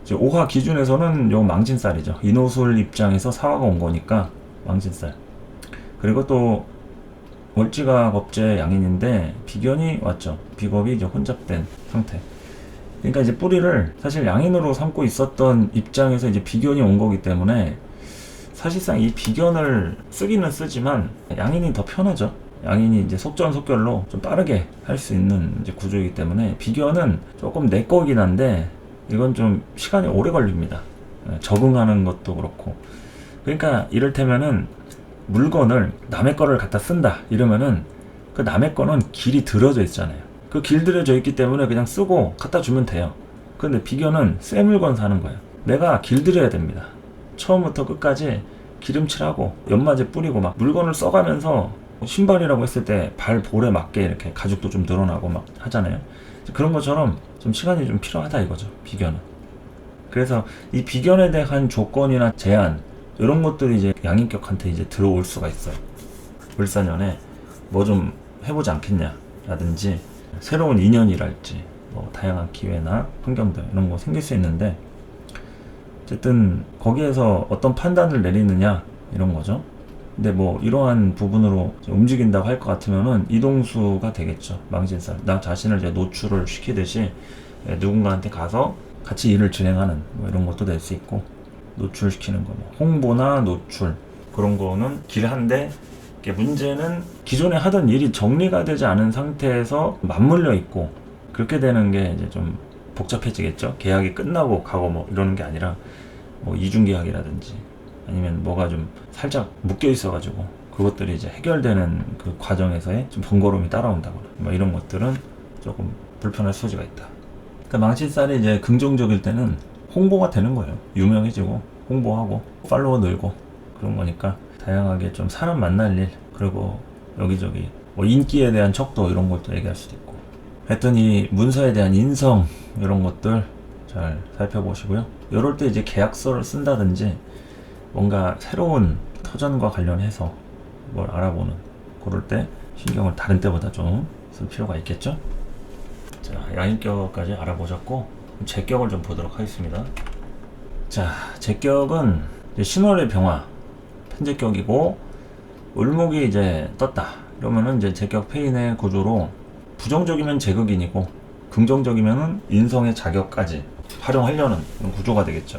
이제 5화 기준에서는 요 망진살이죠. 인호술 입장에서 사화가 온 거니까 망진살. 그리고 또 월지가 겁재 양인인데 비견이 왔죠. 비겁이 이제 혼잡된 상태. 그러니까 이제 뿌리를 사실 양인으로 삼고 있었던 입장에서 이제 비견이 온 거기 때문에, 사실상 이 비견을 쓰기는 쓰지만 양인이 더 편하죠. 양인이 이제 속전속결로 좀 빠르게 할 수 있는 이제 구조이기 때문에 비견은 조금 내 거긴 한데, 이건 좀 시간이 오래 걸립니다. 적응하는 것도 그렇고. 그러니까 이를테면은 물건을 남의 거를 갖다 쓴다 이러면은 그 남의 거는 길이 들어져 있잖아요. 그 길들여져 있기 때문에 그냥 쓰고 갖다 주면 돼요. 근데 비견은 새 물건 사는 거예요. 내가 길들여야 됩니다. 처음부터 끝까지 기름칠하고 연마제 뿌리고 막 물건을 써가면서, 신발이라고 했을 때 발 볼에 맞게 이렇게 가죽도 좀 늘어나고 막 하잖아요. 그런 것처럼 좀 시간이 좀 필요하다 이거죠, 비견은. 그래서 이 비견에 대한 조건이나 제한, 이런 것들이 이제 양인격한테 이제 들어올 수가 있어요. 을사년에 뭐 좀 해보지 않겠냐 라든지, 새로운 인연이랄지 뭐 다양한 기회나 환경들 이런 거 생길 수 있는데, 어쨌든 거기에서 어떤 판단을 내리느냐 이런 거죠. 근데 뭐 이러한 부분으로 움직인다고 할 것 같으면은 이동수가 되겠죠. 망진살. 나 자신을 이제 노출을 시키듯이 누군가한테 가서 같이 일을 진행하는 뭐 이런 것도 될 수 있고, 노출시키는 거, 뭐 홍보나 노출, 그런 거는 길한데, 문제는 기존에 하던 일이 정리가 되지 않은 상태에서 맞물려 있고, 그렇게 되는 게 이제 좀 복잡해지겠죠. 계약이 끝나고 가고 뭐 이러는 게 아니라, 뭐 이중계약이라든지 아니면 뭐가 좀 살짝 묶여 있어가지고 그것들이 이제 해결되는 그 과정에서의 좀 번거로움이 따라온다거나 뭐 이런 것들은 조금 불편할 소지가 있다. 그러니까 망신살이 이제 긍정적일 때는 홍보가 되는 거예요. 유명해지고 홍보하고 팔로워 늘고 그런 거니까, 다양하게 좀 사람 만날 일, 그리고 여기저기 뭐 인기에 대한 척도 이런 것도 얘기할 수도 있고, 하여튼 이 문서에 대한 인성 이런 것들 잘 살펴보시고요. 이럴 때 이제 계약서를 쓴다든지 뭔가 새로운 터전과 관련해서 뭘 알아보는, 그럴 때 신경을 다른 때보다 좀 쓸 필요가 있겠죠. 자, 양인격까지 알아보셨고, 제격을 좀 보도록 하겠습니다. 자, 제격은 이제 신월의 병화 편제격이고, 을목이 이제 떴다 이러면은 이제 제격 폐인의 구조로 부정적이면 제극인이고, 긍정적이면은 인성의 자격까지 활용하려는 그런 구조가 되겠죠.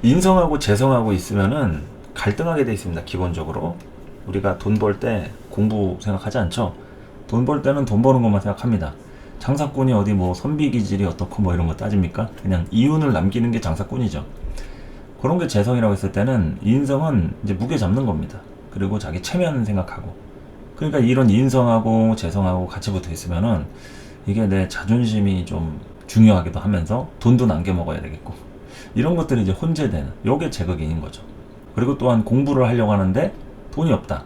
인성하고 재성하고 있으면은 갈등하게 돼 있습니다. 기본적으로 우리가 돈 벌 때 공부 생각하지 않죠. 돈 벌 때는 돈 버는 것만 생각합니다. 장사꾼이 어디 뭐 선비 기질이 어떻고 뭐 이런 거 따집니까? 그냥 이윤을 남기는 게 장사꾼이죠. 그런 게 재성이라고 했을 때는, 인성은 이제 무게 잡는 겁니다. 그리고 자기 체면 생각하고. 그러니까 이런 인성하고 재성하고 같이 붙어 있으면은 이게 내 자존심이 좀 중요하기도 하면서 돈도 남겨 먹어야 되겠고, 이런 것들이 이제 혼재되는, 요게 제극인인 거죠. 그리고 또한 공부를 하려고 하는데 돈이 없다.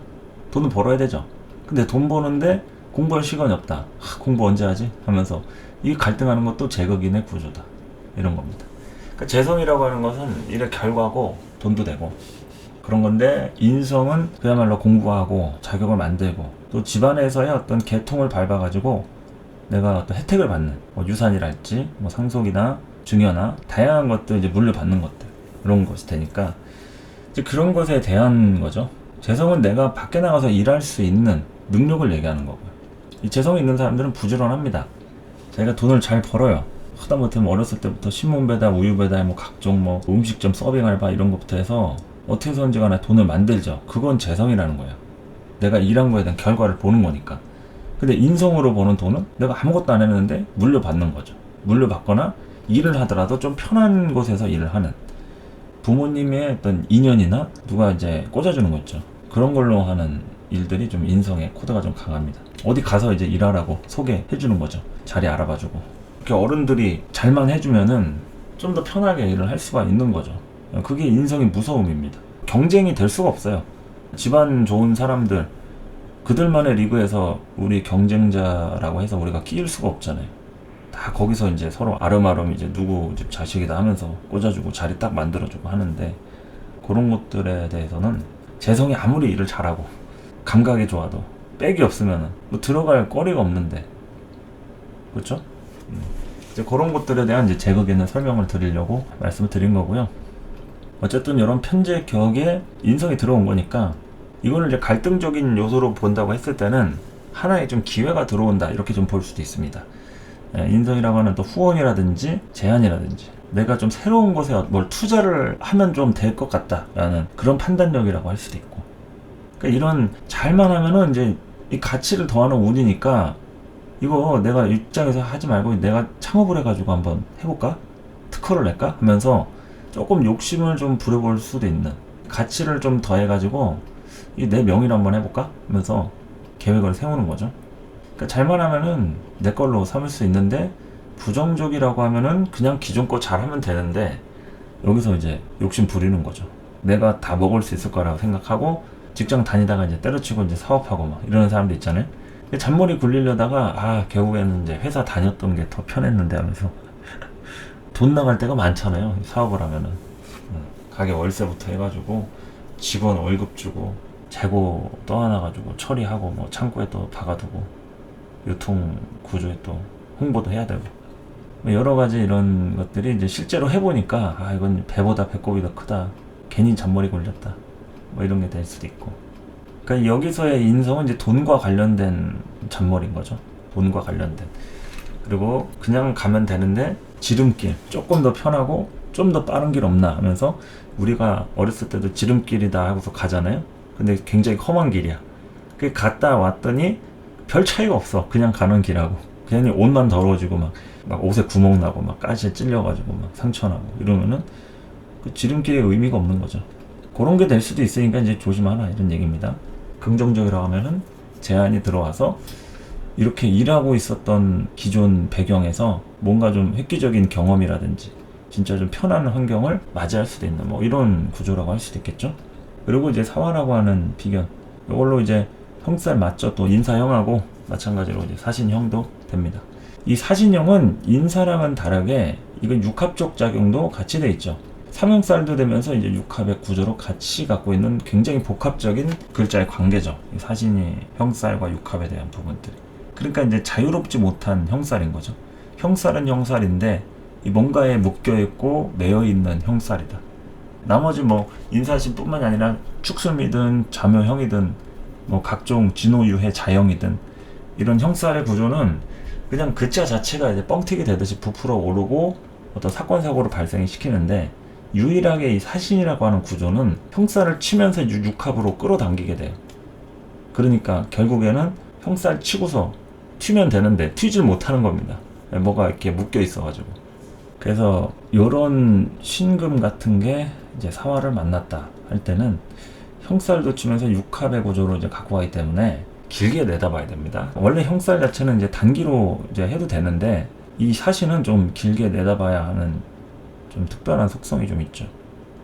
돈을 벌어야 되죠. 근데 돈 버는데 공부할 시간이 없다. 공부 언제 하지? 하면서 이 갈등하는 것도 제극인의 구조다. 이런 겁니다. 그러니까 재성이라고 하는 것은 일의 결과고 돈도 되고 그런 건데, 인성은 그야말로 공부하고 자격을 만들고 또 집안에서의 어떤 계통을 밟아가지고 내가 어떤 혜택을 받는, 뭐 유산이랄지 뭐 상속이나 증여나 다양한 것들 이제 물려받는 것들, 이런 것이 되니까 이제 그런 것에 대한 거죠. 재성은 내가 밖에 나가서 일할 수 있는 능력을 얘기하는 거고요. 이 재성이 있는 사람들은 부지런합니다. 자기가 돈을 잘 벌어요. 하다못해 뭐 어렸을 때부터 신문 배달, 우유 배달, 뭐 각종 뭐 음식점 서빙 알바 이런 것부터 해서 어떻게 해서든지 간에 돈을 만들죠. 그건 재성이라는 거예요. 내가 일한 거에 대한 결과를 보는 거니까. 근데 인성으로 버는 돈은 내가 아무것도 안 했는데 물려받는 거죠. 물려받거나 일을 하더라도 좀 편한 곳에서 일을 하는, 부모님의 어떤 인연이나 누가 이제 꽂아주는 거 있죠. 그런 걸로 하는 일들이 좀 인성의 코드가 좀 강합니다. 어디 가서 이제 일하라고 소개해주는 거죠. 자리 알아봐주고. 이렇게 어른들이 잘만 해주면은 좀 더 편하게 일을 할 수가 있는 거죠. 그게 인성의 무서움입니다. 경쟁이 될 수가 없어요. 집안 좋은 사람들, 그들만의 리그에서 우리 경쟁자라고 해서 우리가 끼일 수가 없잖아요. 다 거기서 이제 서로 아름아름 이제 누구 집 자식이다 하면서 꽂아주고 자리 딱 만들어주고 하는데, 그런 것들에 대해서는 재성이 아무리 일을 잘하고 감각이 좋아도 백이 없으면 뭐 들어갈 거리가 없는데, 그렇죠? 이제 그런 것들에 대한 이제 제극에는 설명을 드리려고 말씀을 드린 거고요. 어쨌든 이런 편제 격에 인성이 들어온 거니까 이거를 이제 갈등적인 요소로 본다고 했을 때는 하나의 좀 기회가 들어온다, 이렇게 좀 볼 수도 있습니다. 인성이라고 하는 또 후원이라든지 제안이라든지 내가 좀 새로운 곳에 뭘 투자를 하면 좀 될 것 같다라는 그런 판단력이라고 할 수도 있고, 그러니까 이런 잘만 하면은 이제 이 가치를 더하는 운이니까 이거 내가 입장에서 하지 말고 내가 창업을 해가지고 한번 해볼까? 특허를 낼까? 하면서 조금 욕심을 좀 부려볼 수도 있는, 가치를 좀 더해가지고 이 내 명의로 한번 해볼까? 하면서 계획을 세우는 거죠. 그러니까 잘만 하면은 내 걸로 삼을 수 있는데, 부정적이라고 하면은 그냥 기존 거 잘하면 되는데 여기서 이제 욕심 부리는 거죠. 내가 다 먹을 수 있을 거라고 생각하고 직장 다니다가 이제 때려치고 이제 사업하고 막 이러는 사람도 있잖아요. 잔머리 굴리려다가 결국에는 이제 회사 다녔던 게 더 편했는데 하면서 돈 나갈 때가 많잖아요. 사업을 하면은 가게 월세부터 해가지고 직원 월급 주고 재고 떠안아가지고 처리하고 뭐 창고에 또 박아두고 유통 구조에 또 홍보도 해야 되고 여러 가지 이런 것들이 이제 실제로 해보니까 이건 배보다 배꼽이 더 크다, 괜히 잔머리 굴렸다, 뭐 이런 게 될 수도 있고. 그러니까 여기서의 인성은 이제 돈과 관련된 잔머리인 거죠. 돈과 관련된. 그리고 그냥 가면 되는데 지름길, 조금 더 편하고 좀 더 빠른 길 없나 하면서, 우리가 어렸을 때도 지름길이다 하고서 가잖아요. 근데 굉장히 험한 길이야. 그 갔다 왔더니 별 차이가 없어. 그냥 가는 길하고. 그냥 옷만 더러워지고 막 옷에 구멍 나고 막 가시에 찔려가지고 막 상처나고 이러면은 그 지름길의 의미가 없는 거죠. 그런 게 될 수도 있으니까 이제 조심하라, 이런 얘기입니다. 긍정적이라고 하면은 제안이 들어와서 이렇게 일하고 있었던 기존 배경에서 뭔가 좀 획기적인 경험이라든지 진짜 좀 편한 환경을 맞이할 수도 있는 뭐 이런 구조라고 할 수도 있겠죠. 그리고 이제 사화라고 하는 비견, 이걸로 이제 형살 맞죠. 또 인사형하고 마찬가지로 이제 사신형도 됩니다. 이 사신형은 인사랑은 다르게 이건 육합적 작용도 같이 돼 있죠. 삼형살도 되면서 이제 육합의 구조로 같이 갖고 있는 굉장히 복합적인 글자의 관계죠. 이 사신이 형살과 육합에 대한 부분들이. 그러니까 이제 자유롭지 못한 형살인 거죠. 형살은 형살인데 이 뭔가에 묶여있고 매여있는 형살이다. 나머지 뭐 인사신뿐만 아니라 축술미든 자묘형이든 뭐 각종 진호유해 자형이든 이런 형살의 구조는 그냥 글자 자체가 이제 뻥튀기 되듯이 부풀어 오르고 어떤 사건 사고를 발생시키는데, 유일하게 이 사신이라고 하는 구조는 형살을 치면서 육합으로 끌어당기게 돼요. 그러니까 결국에는 형살 치고서 튀면 되는데 튀질 못하는 겁니다. 뭐가 이렇게 묶여 있어가지고. 그래서 요런 신금 같은 게 이제 사화를 만났다 할 때는 형살도 치면서 육합의 구조로 이제 갖고 가기 때문에 길게 내다봐야 됩니다. 원래 형살 자체는 이제 단기로 이제 해도 되는데 이 샷시는 좀 길게 내다봐야 하는 좀 특별한 속성이 좀 있죠.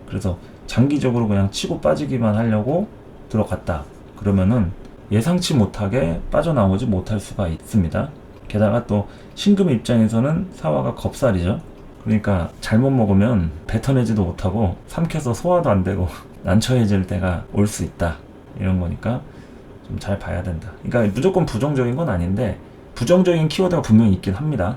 그래서 장기적으로 그냥 치고 빠지기만 하려고 들어갔다 그러면은 예상치 못하게 빠져나오지 못할 수가 있습니다. 게다가 또 신금 입장에서는 사화가 겁살이죠. 그러니까 잘못 먹으면 뱉어내지도 못하고 삼켜서 소화도 안 되고 난처해질 때가 올 수 있다 이런 거니까 좀 잘 봐야 된다. 그러니까 무조건 부정적인 건 아닌데 부정적인 키워드가 분명히 있긴 합니다.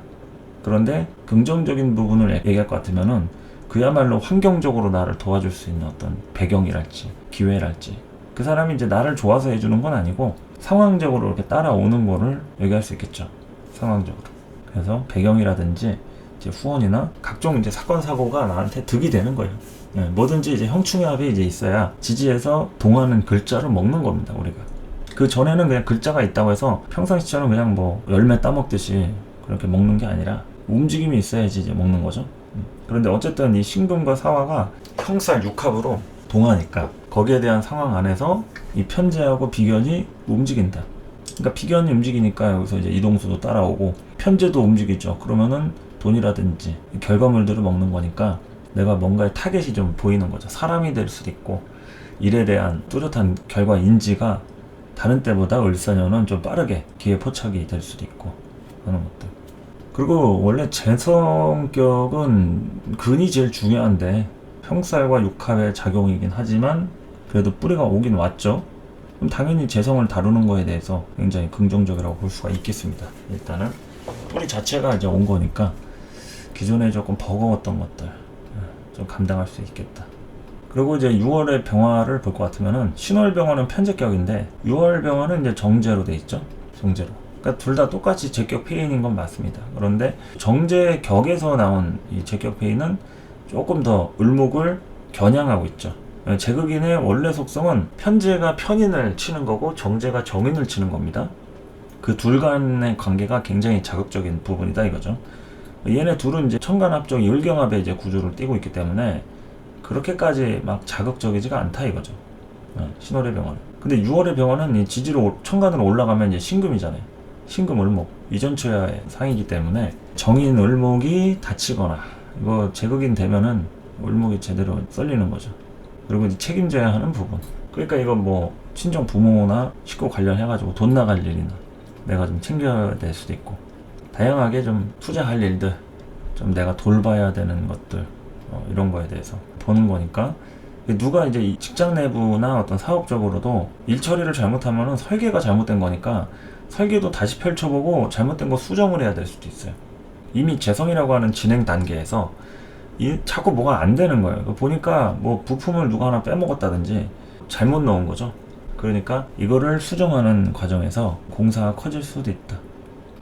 그런데 긍정적인 부분을 얘기할 것 같으면은 그야말로 환경적으로 나를 도와줄 수 있는 어떤 배경이랄지 기회랄지 그 사람이 이제 나를 좋아서 해주는 건 아니고 상황적으로 이렇게 따라오는 거를 얘기할 수 있겠죠. 상황적으로. 그래서 배경이라든지 이제 후원이나 각종 이제 사건 사고가 나한테 득이 되는 거예요. 네, 뭐든지 이제 형충합이 이제 있어야 지지해서 동하는 글자를 먹는 겁니다. 우리가 그 전에는 그냥 글자가 있다고 해서 평상시처럼 그냥 뭐 열매 따먹듯이 그렇게 먹는 게 아니라 움직임이 있어야지 이제 먹는 거죠. 그런데 어쨌든 이 신금과 사화가 형살 육합으로 동하니까 거기에 대한 상황 안에서 이 편제하고 비견이 움직인다. 그러니까 비견이 움직이니까 여기서 이제 이동수도 따라오고 편제도 움직이죠. 그러면은 돈이라든지 결과물들을 먹는 거니까 내가 뭔가의 타겟이 좀 보이는 거죠. 사람이 될 수도 있고 일에 대한 뚜렷한 결과 인지가 다른 때보다 을사년은 좀 빠르게 기회 포착이 될 수도 있고 하는 것들. 그리고 원래 제 성격은 근이 제일 중요한데 형살과 육합의 작용이긴 하지만 그래도 뿌리가 오긴 왔죠. 그럼 당연히 재성을 다루는 거에 대해서 굉장히 긍정적이라고 볼 수가 있겠습니다. 일단은 뿌리 자체가 이제 온 거니까 기존에 조금 버거웠던 것들 좀 감당할 수 있겠다. 그리고 이제 6월의 병화를 볼 것 같으면은 신월 병화는 편제격인데 6월 병화는 이제 정제로 돼 있죠. 정제로. 그러니까 둘 다 똑같이 제격 폐인인 건 맞습니다. 그런데 정제격에서 나온 이 제격 폐인은 조금 더 을목을 겨냥하고 있죠. 제극인의 원래 속성은 편제가 편인을 치는 거고 정제가 정인을 치는 겁니다. 그 둘 간의 관계가 굉장히 자극적인 부분이다 이거죠. 얘네 둘은 이제 천간합적 일경합의 이제 구조를 띠고 있기 때문에 그렇게까지 막 자극적이지가 않다 이거죠. 신월의 병화는. 근데 6월의 병화는 이 지지로 천간으로 올라가면 이제 신금이잖아요. 신금 을목 이전초야의 상이기 때문에 정인 을목이 다치거나 이거 제극인 되면은 을목이 제대로 썰리는 거죠. 그리고 이제 책임져야 하는 부분. 그러니까 이거 뭐 친정 부모나 식구 관련해가지고 돈 나갈 일이나 내가 좀 챙겨야 될 수도 있고 다양하게 좀 투자할 일들 좀 내가 돌봐야 되는 것들 이런 거에 대해서 보는 거니까 누가 이제 이 직장 내부나 어떤 사업적으로도 일 처리를 잘못하면은 설계가 잘못된 거니까 설계도 다시 펼쳐보고 잘못된 거 수정을 해야 될 수도 있어요. 이미 재성이라고 하는 진행 단계에서 자꾸 뭐가 안 되는 거예요. 보니까 뭐 부품을 누가 하나 빼먹었다든지 잘못 넣은 거죠. 그러니까 이거를 수정하는 과정에서 공사가 커질 수도 있다.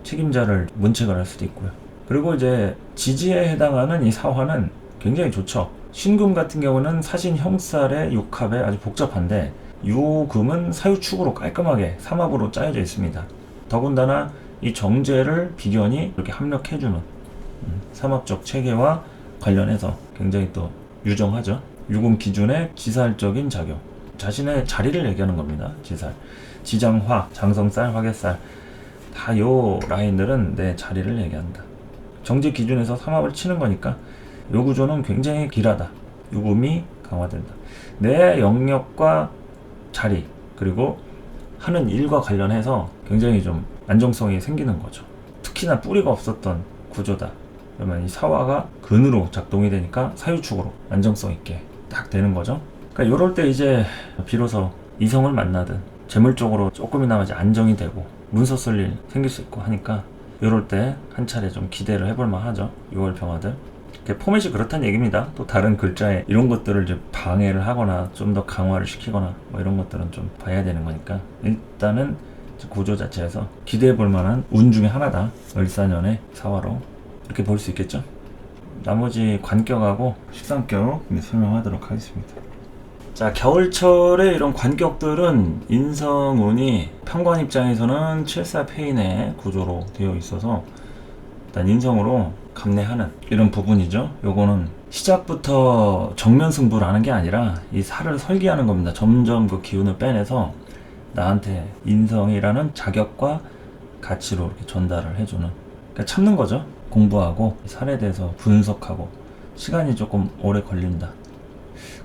책임자를 문책을 할 수도 있고요. 그리고 이제 지지에 해당하는 이 사화는 굉장히 좋죠. 신금 같은 경우는 사신 형살의 육합에 아주 복잡한데 요금은 사유축으로 깔끔하게 삼합으로 짜여져 있습니다. 더군다나 이 정제를 비견이 이렇게 합력해주는 삼합적 체계와 관련해서 굉장히 또 유정하죠. 유금 기준의 지살적인 작용. 자신의 자리를 얘기하는 겁니다. 지살. 지장화, 장성살, 화개살 다 요 라인들은 내 자리를 얘기한다. 정제 기준에서 삼합을 치는 거니까 요 구조는 굉장히 길하다. 유금이 강화된다. 내 영역과 자리 그리고 하는 일과 관련해서 굉장히 좀 안정성이 생기는 거죠. 특히나 뿌리가 없었던 구조다. 그러면 이 사화가 근으로 작동이 되니까 사유축으로 안정성 있게 딱 되는 거죠. 그러니까 요럴 때 이제 비로소 이성을 만나든 재물적으로 조금이나마 이제 안정이 되고 문서 쓸 일 생길 수 있고 하니까 요럴 때 한 차례 좀 기대를 해볼 만하죠. 6월 병화들. 포맷이 그렇다는 얘기입니다. 또 다른 글자에 이런 것들을 이제 방해를 하거나 좀 더 강화를 시키거나 뭐 이런 것들은 좀 봐야 되는 거니까 일단은 구조 자체에서 기대해 볼 만한 운 중에 하나다. 을사년의 사화로 이렇게 볼 수 있겠죠. 나머지 관격하고 식상격 설명하도록 하겠습니다. 자, 겨울철의 이런 관격들은 인성운이 평관 입장에서는 7사패인의 구조로 되어 있어서 일단 인성으로 감내하는 이런 부분이죠. 요거는 시작부터 정면 승부를 하는 게 아니라 이 살을 설계하는 겁니다. 점점 그 기운을 빼내서 나한테 인성이라는 자격과 가치로 이렇게 전달을 해주는, 그러니까 참는 거죠. 공부하고 살에 대해서 분석하고 시간이 조금 오래 걸린다.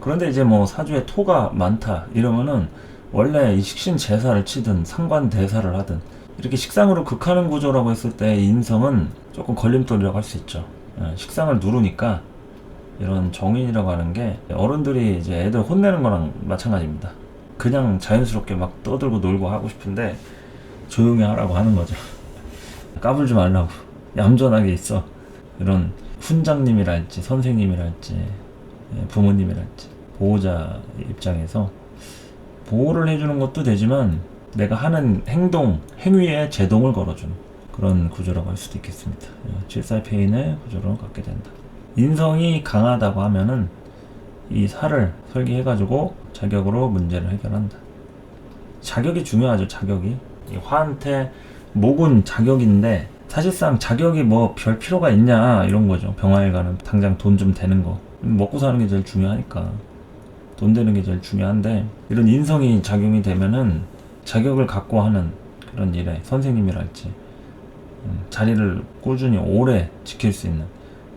그런데 이제 뭐 사주에 토가 많다 이러면은 원래 이 식신 제사를 치든 상관 대사를 하든 이렇게 식상으로 극하는 구조라고 했을 때 인성은 조금 걸림돌이라고 할 수 있죠. 식상을 누르니까 이런 정인이라고 하는 게 어른들이 이제 애들 혼내는 거랑 마찬가지입니다. 그냥 자연스럽게 막 떠들고 놀고 하고 싶은데 조용히 하라고 하는 거죠. 까불지 말라고, 얌전하게 있어. 이런 훈장님이랄지 선생님이랄지 부모님이랄지 보호자 입장에서 보호를 해주는 것도 되지만 내가 하는 행동, 행위에 제동을 걸어주는 그런 구조라고 할 수도 있겠습니다. 7살패인의 구조로 갖게 된다. 인성이 강하다고 하면은 이 살을 설계해가지고 자격으로 문제를 해결한다. 자격이 중요하죠. 자격이. 이 화한테 목은 자격인데 사실상 자격이 뭐 별 필요가 있냐 이런 거죠. 병화에 가는 당장 돈 좀 되는 거, 먹고 사는 게 제일 중요하니까 돈 되는 게 제일 중요한데, 이런 인성이 작용이 되면은 자격을 갖고 하는 그런 일에 선생님이랄지 자리를 꾸준히 오래 지킬 수 있는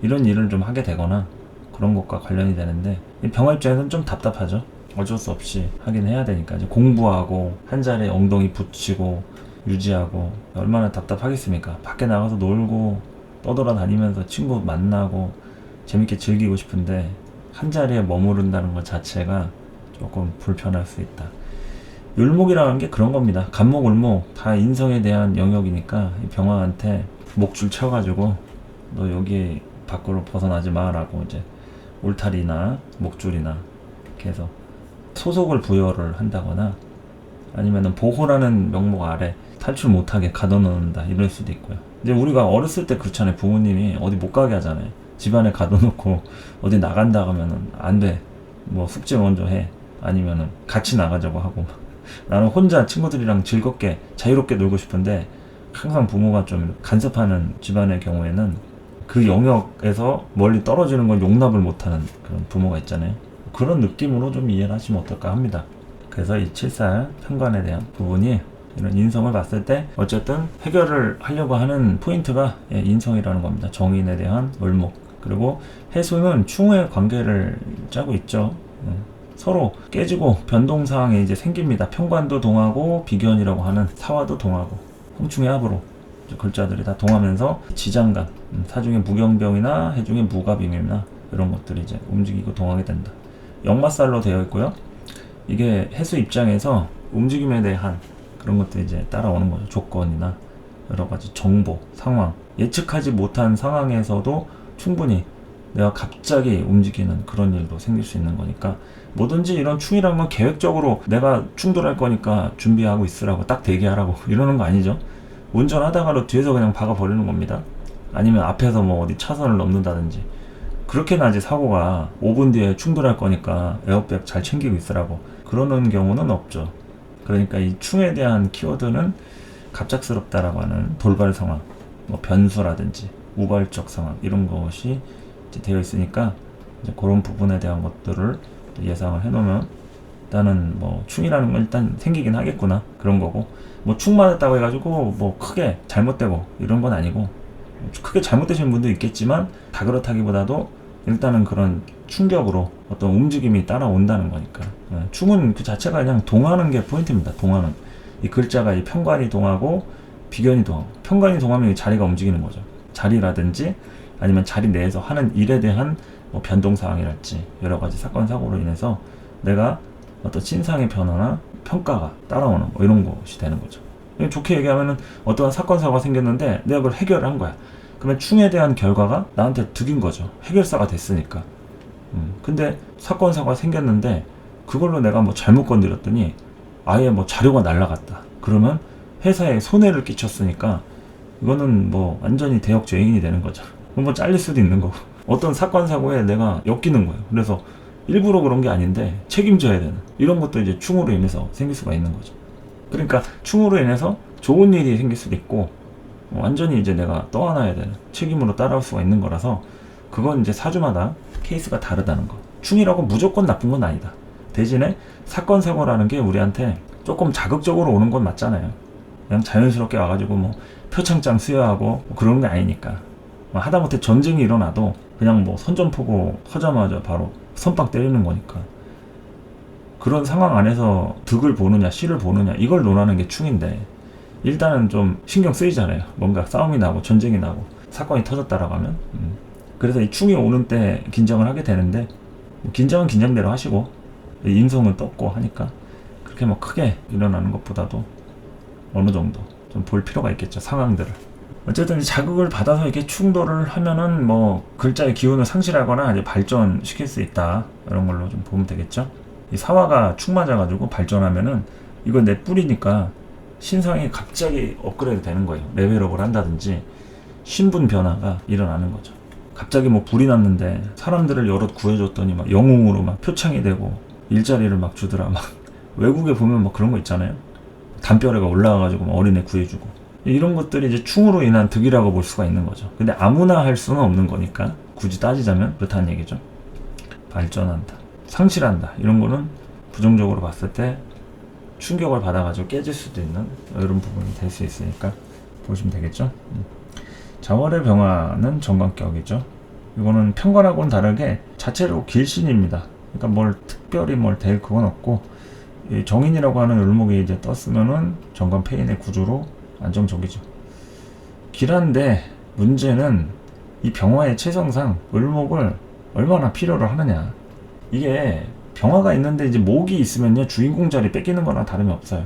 이런 일을 좀 하게 되거나 그런 것과 관련이 되는데, 이 병화 입장에서는 좀 답답하죠. 어쩔 수 없이 하긴 해야 되니까. 이제 공부하고 한 자리에 엉덩이 붙이고 유지하고 얼마나 답답하겠습니까. 밖에 나가서 놀고 떠돌아다니면서 친구 만나고 재밌게 즐기고 싶은데 한 자리에 머무른다는 것 자체가 조금 불편할 수 있다. 율목이라는 게 그런 겁니다. 간목, 을목 다 인성에 대한 영역이니까 이 병화한테 목줄 쳐가지고 너 여기 밖으로 벗어나지 마라고 이제 울타리나 목줄이나 이렇게 해서 소속을 부여를 한다거나 아니면은 보호라는 명목 아래 탈출 못하게 가둬놓는다 이럴 수도 있고요. 이제 우리가 어렸을 때 그렇잖아요. 부모님이 어디 못 가게 하잖아요. 집안에 가둬놓고 어디 나간다 하면은 안 돼. 뭐 숙제 먼저 해. 아니면은 같이 나가자고 하고. 나는 혼자 친구들이랑 즐겁게 자유롭게 놀고 싶은데 항상 부모가 좀 간섭하는 집안의 경우에는 그 영역에서 멀리 떨어지는 걸 용납을 못하는 그런 부모가 있잖아요. 그런 느낌으로 좀 이해를 하시면 어떨까 합니다. 그래서 이 7살 편관에 대한 부분이 이런 인성을 봤을 때 어쨌든 해결을 하려고 하는 포인트가 인성이라는 겁니다. 정인에 대한 을목. 그리고 해수는 충의 관계를 짜고 있죠. 서로 깨지고 변동사항이 이제 생깁니다. 편관도 동하고 비견이라고 하는 사화도 동하고 홍충의 합으로 글자들이 다 동하면서 지장간, 사중의 무경병이나 해중의 무가빙이나 이런 것들이 이제 움직이고 동하게 된다. 역마살로 되어 있고요. 이게 해수 입장에서 움직임에 대한 그런 것들이 이제 따라오는 거죠. 조건이나 여러 가지 정보, 상황, 예측하지 못한 상황에서도 충분히 내가 갑자기 움직이는 그런 일도 생길 수 있는 거니까, 뭐든지 이런 충이라는 건 계획적으로 내가 충돌할 거니까 준비하고 있으라고 딱 대기하라고 이러는 거 아니죠. 운전하다가도 뒤에서 그냥 박아버리는 겁니다. 아니면 앞에서 뭐 어디 차선을 넘는다든지. 그렇게 나지 사고가 5분 뒤에 충돌할 거니까 에어백 잘 챙기고 있으라고 그러는 경우는 없죠. 그러니까 이 충에 대한 키워드는 갑작스럽다라고 하는 돌발 상황, 뭐 변수라든지 우발적 상황 이런 것이 이제 되어 있으니까 이제 그런 부분에 대한 것들을 예상을 해놓으면 일단은 뭐 충이라는 건 일단 생기긴 하겠구나 그런 거고, 뭐 충 맞았다고 해가지고 뭐 크게 잘못되고 이런 건 아니고, 크게 잘못되신 분도 있겠지만 다 그렇다기보다도 일단은 그런 충격으로 어떤 움직임이 따라온다는 거니까. 충은 그 자체가 그냥 동하는 게 포인트입니다. 동하는 이 글자가 이 편관이 동하고 비견이 동하고, 편관이 동하면 이 자리가 움직이는 거죠. 자리라든지 아니면 자리 내에서 하는 일에 대한 뭐 변동사항이랄지 여러 가지 사건 사고로 인해서 내가 어떤 신상의 변화나 평가가 따라오는 뭐 이런 것이 되는 거죠. 좋게 얘기하면은 어떠한 사건 사고가 생겼는데 내가 그걸 해결을 한 거야. 그러면 충에 대한 결과가 나한테 득인 거죠. 해결사가 됐으니까. 근데 사건 사고가 생겼는데 그걸로 내가 뭐 잘못 건드렸더니 아예 뭐 자료가 날라갔다. 그러면 회사에 손해를 끼쳤으니까 이거는 뭐 완전히 대역죄인이 되는 거죠. 뭐 잘릴 수도 있는 거고. 어떤 사건 사고에 내가 엮이는 거예요. 그래서 일부러 그런 게 아닌데 책임져야 되는 이런 것도 이제 충으로 인해서 생길 수가 있는 거죠. 그러니까 충으로 인해서 좋은 일이 생길 수도 있고 완전히 이제 내가 떠안아야 되는 책임으로 따라올 수가 있는 거라서 그건 이제 사주마다 케이스가 다르다는 거. 충이라고 무조건 나쁜 건 아니다. 대신에 사건 사고라는 게 우리한테 조금 자극적으로 오는 건 맞잖아요. 그냥 자연스럽게 와가지고 뭐 표창장 수여하고 뭐 그런 게 아니니까. 뭐 하다못해 전쟁이 일어나도 그냥 뭐 선전포고 터자마자 바로 선빵 때리는 거니까. 그런 상황 안에서 득을 보느냐 실을 보느냐 이걸 논하는 게 충인데, 일단은 좀 신경 쓰이잖아요. 뭔가 싸움이 나고 전쟁이 나고 사건이 터졌다라고 하면. 그래서 이 충이 오는 때 긴장을 하게 되는데, 뭐 긴장은 긴장대로 하시고 인성은 떴고 하니까 그렇게 뭐 크게 일어나는 것보다도 어느 정도 좀 볼 필요가 있겠죠, 상황들을. 어쨌든 자극을 받아서 이렇게 충돌을 하면은 뭐 글자의 기운을 상실하거나 이제 발전시킬 수 있다, 이런 걸로 좀 보면 되겠죠. 이 사화가 충 맞아가지고 발전하면은 이거 내 뿌리니까 신상이 갑자기 업그레이드 되는 거예요. 레벨업을 한다든지 신분 변화가 일어나는 거죠. 갑자기 뭐 불이 났는데 사람들을 여럿 구해줬더니 막 영웅으로 막 표창이 되고 일자리를 막 주더라. 막 외국에 보면 막 그런 거 있잖아요. 담벼락에 올라가가지고 막 어린애 구해주고, 이런 것들이 이제 충으로 인한 득이라고 볼 수가 있는 거죠. 근데 아무나 할 수는 없는 거니까 굳이 따지자면 그렇다는 얘기죠. 발전한다, 상실한다, 이런 거는 부정적으로 봤을 때 충격을 받아가지고 깨질 수도 있는 이런 부분이 될 수 있으니까 보시면 되겠죠. 자월의 병화는 정관격이죠. 이거는 편관하고는 다르게 자체로 길신입니다. 그러니까 뭘 특별히 뭘 될 그건 없고, 이 정인이라고 하는 을목이 이제 떴으면은 정관 폐인의 구조로 안정적이죠. 길한데 문제는 이 병화의 체성상 을목을 얼마나 필요로 하느냐. 이게 병화가 있는데 이제 목이 있으면요 주인공 자리 뺏기는 거나 다름이 없어요.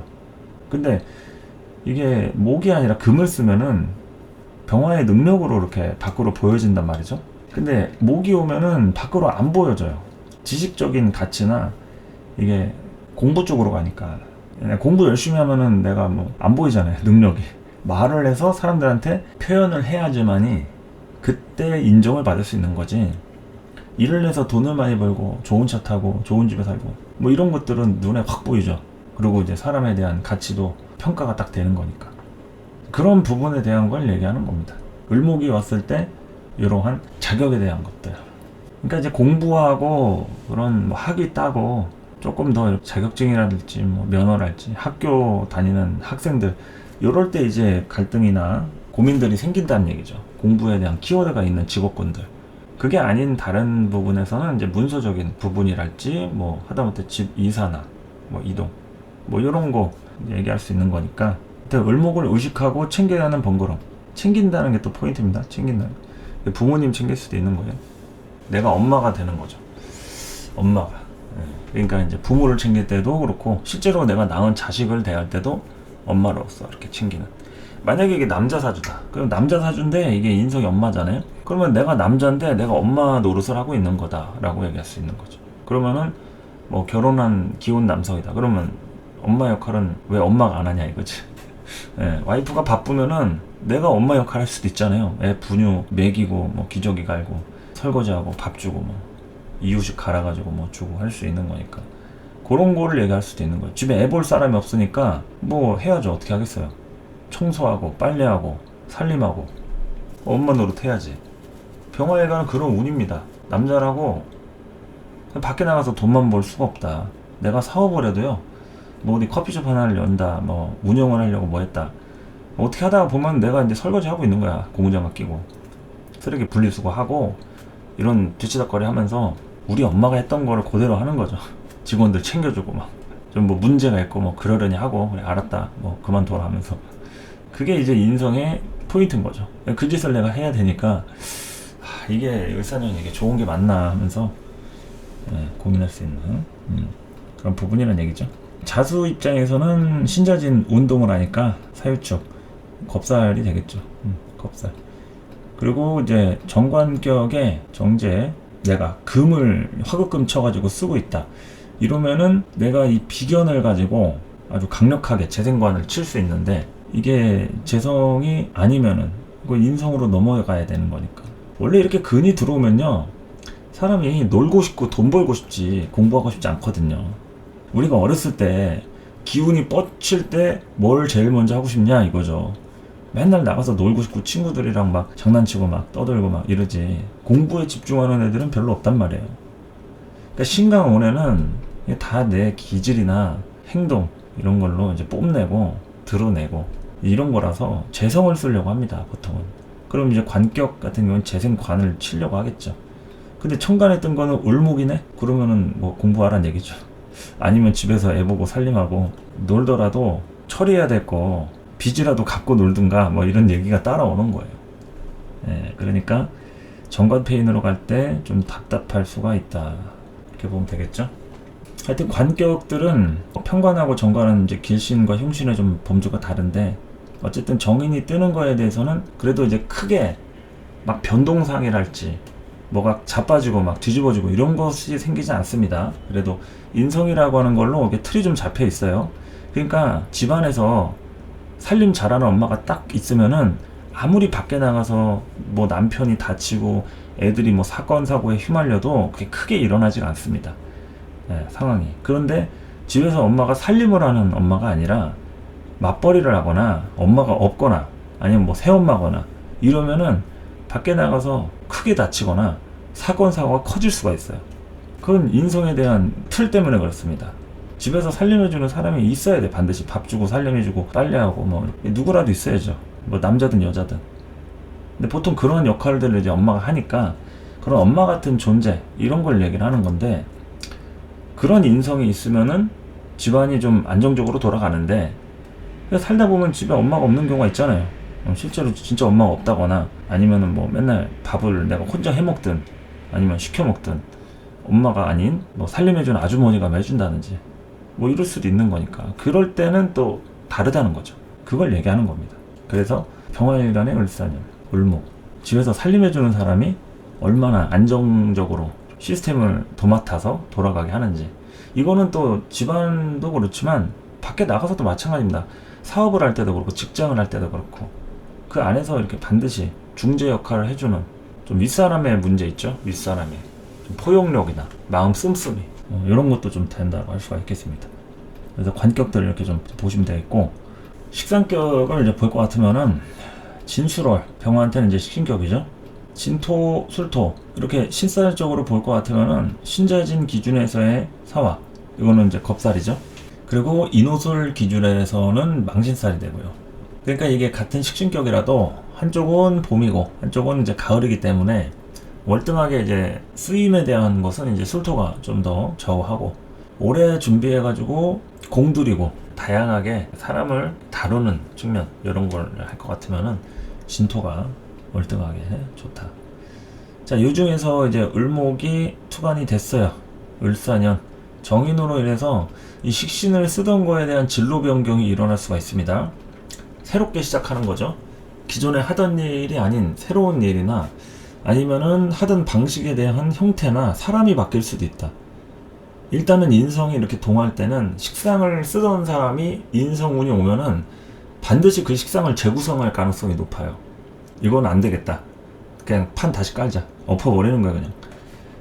근데 이게 목이 아니라 금을 쓰면은 병화의 능력으로 이렇게 밖으로 보여진단 말이죠. 근데 목이 오면은 밖으로 안 보여져요. 지식적인 가치나 이게 공부 쪽으로 가니까. 공부 열심히 하면은 내가 뭐 안 보이잖아요, 능력이. 말을 해서 사람들한테 표현을 해야지만이 그때 인정을 받을 수 있는 거지. 일을 해서 돈을 많이 벌고 좋은 차 타고 좋은 집에 살고 뭐 이런 것들은 눈에 확 보이죠. 그리고 이제 사람에 대한 가치도 평가가 딱 되는 거니까. 그런 부분에 대한 걸 얘기하는 겁니다. 을목이 왔을 때 이러한 자격에 대한 것들. 그러니까 이제 공부하고 그런 뭐 학위 따고 조금 더 자격증이라든지 뭐 면허랄지 학교 다니는 학생들, 이럴 때 이제 갈등이나 고민들이 생긴다는 얘기죠. 공부에 대한 키워드가 있는 직업군들. 그게 아닌 다른 부분에서는 이제 문서적인 부분이랄지 뭐 하다못해 집 이사나 뭐 이동 뭐 이런 거 얘기할 수 있는 거니까. 을목을 의식하고 챙겨야 하는 번거로움. 챙긴다는 게 또 포인트입니다. 챙긴다는 거. 부모님 챙길 수도 있는 거예요. 내가 엄마가 되는 거죠. 엄마가. 그러니까 이제 부모를 챙길 때도 그렇고, 실제로 내가 낳은 자식을 대할 때도 엄마로서 이렇게 챙기는. 만약에 이게 남자 사주다. 그럼 남자 사주인데 이게 인성이 엄마잖아요. 그러면 내가 남자인데 내가 엄마 노릇을 하고 있는 거다라고 얘기할 수 있는 거죠. 그러면은 뭐 결혼한 기혼 남성이다. 그러면 엄마 역할은 왜 엄마가 안 하냐 이거지. 와이프가 바쁘면은 내가 엄마 역할 할 수도 있잖아요. 애 분유 먹이고 뭐 기저귀 갈고 설거지하고 밥 주고 뭐 이유식 갈아가지고 뭐 주고 할 수 있는 거니까. 그런 거를 얘기할 수도 있는 거예요. 집에 애 볼 사람이 없으니까 뭐 해야죠. 어떻게 하겠어요. 청소하고 빨래하고 살림하고 엄마 노릇 해야지. 병화일간은 그런 운입니다. 남자라고 밖에 나가서 돈만 벌 수가 없다. 내가 사업을 해도요, 뭐 어디 커피숍 하나를 연다, 뭐 운영을 하려고 뭐 했다, 어떻게 하다가 보면 내가 이제 설거지 하고 있는 거야. 고무장갑 끼고 쓰레기 분리수거하고 이런 뒤치다거리 하면서 우리 엄마가 했던 거를 그대로 하는 거죠. 직원들 챙겨주고 막 좀 뭐 문제가 있고 뭐 그러려니 하고, 그래 알았다 뭐 그만둬라 하면서. 그게 이제 인성의 포인트인 거죠. 그 짓을 내가 해야 되니까 이게 을사년이 이게 좋은 게 맞나 하면서 고민할 수 있는 그런 부분이라는 얘기죠. 자수 입장에서는 신자진 운동을 하니까 사유축 겁살이 되겠죠. 겁살. 그리고 이제 정관격에 정제, 내가 금을 화급금 쳐가지고 쓰고 있다. 이러면은 내가 이 비견을 가지고 아주 강력하게 재생관을 칠 수 있는데, 이게 재성이 아니면은 이거 인성으로 넘어가야 되는 거니까. 원래 이렇게 근이 들어오면요, 사람이 놀고 싶고 돈 벌고 싶지 공부하고 싶지 않거든요. 우리가 어렸을 때 기운이 뻗칠 때 뭘 제일 먼저 하고 싶냐 이거죠. 맨날 나가서 놀고 싶고 친구들이랑 막 장난치고 막 떠들고 막 이러지 공부에 집중하는 애들은 별로 없단 말이에요. 그러니까 신강원에는 다 내 기질이나 행동 이런 걸로 이제 뽐내고 드러내고 이런 거라서 재성을 쓰려고 합니다, 보통은. 그럼 이제 관격 같은 경우는 재생관을 치려고 하겠죠. 근데 천간에 뜬 거는 을목이네? 그러면은 뭐 공부하란 얘기죠. 아니면 집에서 애 보고 살림하고 놀더라도 처리해야 될 거 빚이라도 갚고 놀든가 뭐 이런 얘기가 따라오는 거예요. 예, 그러니까 정관페인으로 갈 때 좀 답답할 수가 있다. 이렇게 보면 되겠죠. 하여튼 관격들은 편관하고 정관은 이제 길신과 흉신의 좀 범주가 다른데 어쨌든 정인이 뜨는 거에 대해서는 그래도 이제 크게 막 변동상이랄지 뭐가 자빠지고 막 뒤집어지고 이런 것이 생기지 않습니다. 그래도 인성이라고 하는 걸로 이게 틀이 좀 잡혀 있어요. 그러니까 집안에서 살림 잘하는 엄마가 딱 있으면은 아무리 밖에 나가서 뭐 남편이 다치고 애들이 뭐 사건 사고에 휘말려도 그게 크게 일어나지가 않습니다. 네, 상황이. 그런데 집에서 엄마가 살림을 하는 엄마가 아니라 맞벌이를 하거나 엄마가 없거나 아니면 뭐 새엄마거나 이러면은 밖에 나가서 크게 다치거나 사건 사고가 커질 수가 있어요. 그건 인성에 대한 틀 때문에 그렇습니다. 집에서 살림해주는 사람이 있어야 돼. 반드시 밥 주고 살림해주고 빨래하고 뭐 누구라도 있어야죠. 뭐 남자든 여자든. 근데 보통 그런 역할들을 이제 엄마가 하니까 그런 엄마 같은 존재 이런 걸 얘기를 하는 건데 그런 인성이 있으면은 집안이 좀 안정적으로 돌아가는데 살다 보면 집에 엄마가 없는 경우가 있잖아요. 실제로 진짜 엄마가 없다거나 아니면은 뭐 맨날 밥을 내가 혼자 해먹든 아니면 시켜 먹든 엄마가 아닌 뭐 살림해주는 아주머니가 해준다든지 뭐 이럴 수도 있는 거니까 그럴 때는 또 다르다는 거죠. 그걸 얘기하는 겁니다. 그래서 병화일간의 을사년, 을목 집에서 살림해주는 사람이 얼마나 안정적으로 시스템을 도맡아서 돌아가게 하는지 이거는 또 집안도 그렇지만 밖에 나가서도 마찬가지입니다. 사업을 할 때도 그렇고 직장을 할 때도 그렇고 그 안에서 이렇게 반드시 중재 역할을 해주는 좀 윗사람의 문제 있죠. 윗사람의 좀 포용력이나 마음 씀씀이 이런 것도 좀 된다고 할 수가 있겠습니다. 그래서 관격들을 이렇게 좀 보시면 되겠고 식상격을 이제 볼 것 같으면은 진술월 병화한테는 이제 식신격이죠. 진토, 술토 이렇게 신살적으로 볼 것 같으면은 신자진 기준에서의 사화 이거는 이제 겁살이죠. 그리고 인호술 기준에서는 망신살이 되고요. 그러니까 이게 같은 식신격이라도 한쪽은 봄이고 한쪽은 이제 가을이기 때문에 월등하게 이제 쓰임에 대한 것은 이제 술토가 좀 더 좌우하고 오래 준비해가지고 공들이고 다양하게 사람을 다루는 측면 이런 걸 할 것 같으면은 진토가 월등하게 좋다. 자, 이 중에서 이제 을목이 투관이 됐어요. 을사년 정인으로 인해서 이 식신을 쓰던 거에 대한 진로 변경이 일어날 수가 있습니다. 새롭게 시작하는 거죠. 기존에 하던 일이 아닌 새로운 일이나 아니면은 하던 방식에 대한 형태나 사람이 바뀔 수도 있다. 일단은 인성이 이렇게 동할 때는 식상을 쓰던 사람이 인성운이 오면은 반드시 그 식상을 재구성할 가능성이 높아요. 이건 안 되겠다. 그냥 판 다시 깔자. 엎어버리는 거야 그냥.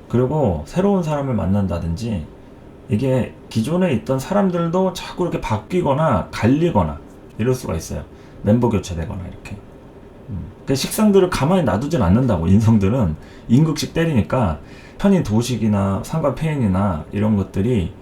그리고 새로운 사람을 만난다든지 이게 기존에 있던 사람들도 자꾸 이렇게 바뀌거나 갈리거나 이럴 수가 있어요. 멤버 교체되거나 이렇게. 그 식상들을 가만히 놔두진 않는다고. 인성들은 임극식 때리니까 편인 도식이나 상관폐인이나 이런 것들이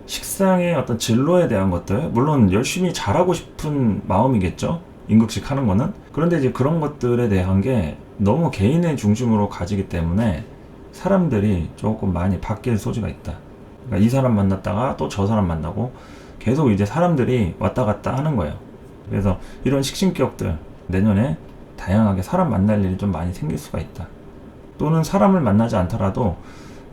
식상의 어떤 진로에 대한 것들 물론 열심히 잘하고 싶은 마음이겠죠. 임극식 하는 거는. 그런데 이제 그런 것들에 대한 게 너무 개인의 중심으로 가지기 때문에 사람들이 조금 많이 바뀔 소지가 있다. 그러니까 이 사람 만났다가 또 저 사람 만나고 계속 이제 사람들이 왔다 갔다 하는 거예요. 그래서 이런 식신격들 내년에 다양하게 사람 만날 일이 좀 많이 생길 수가 있다. 또는 사람을 만나지 않더라도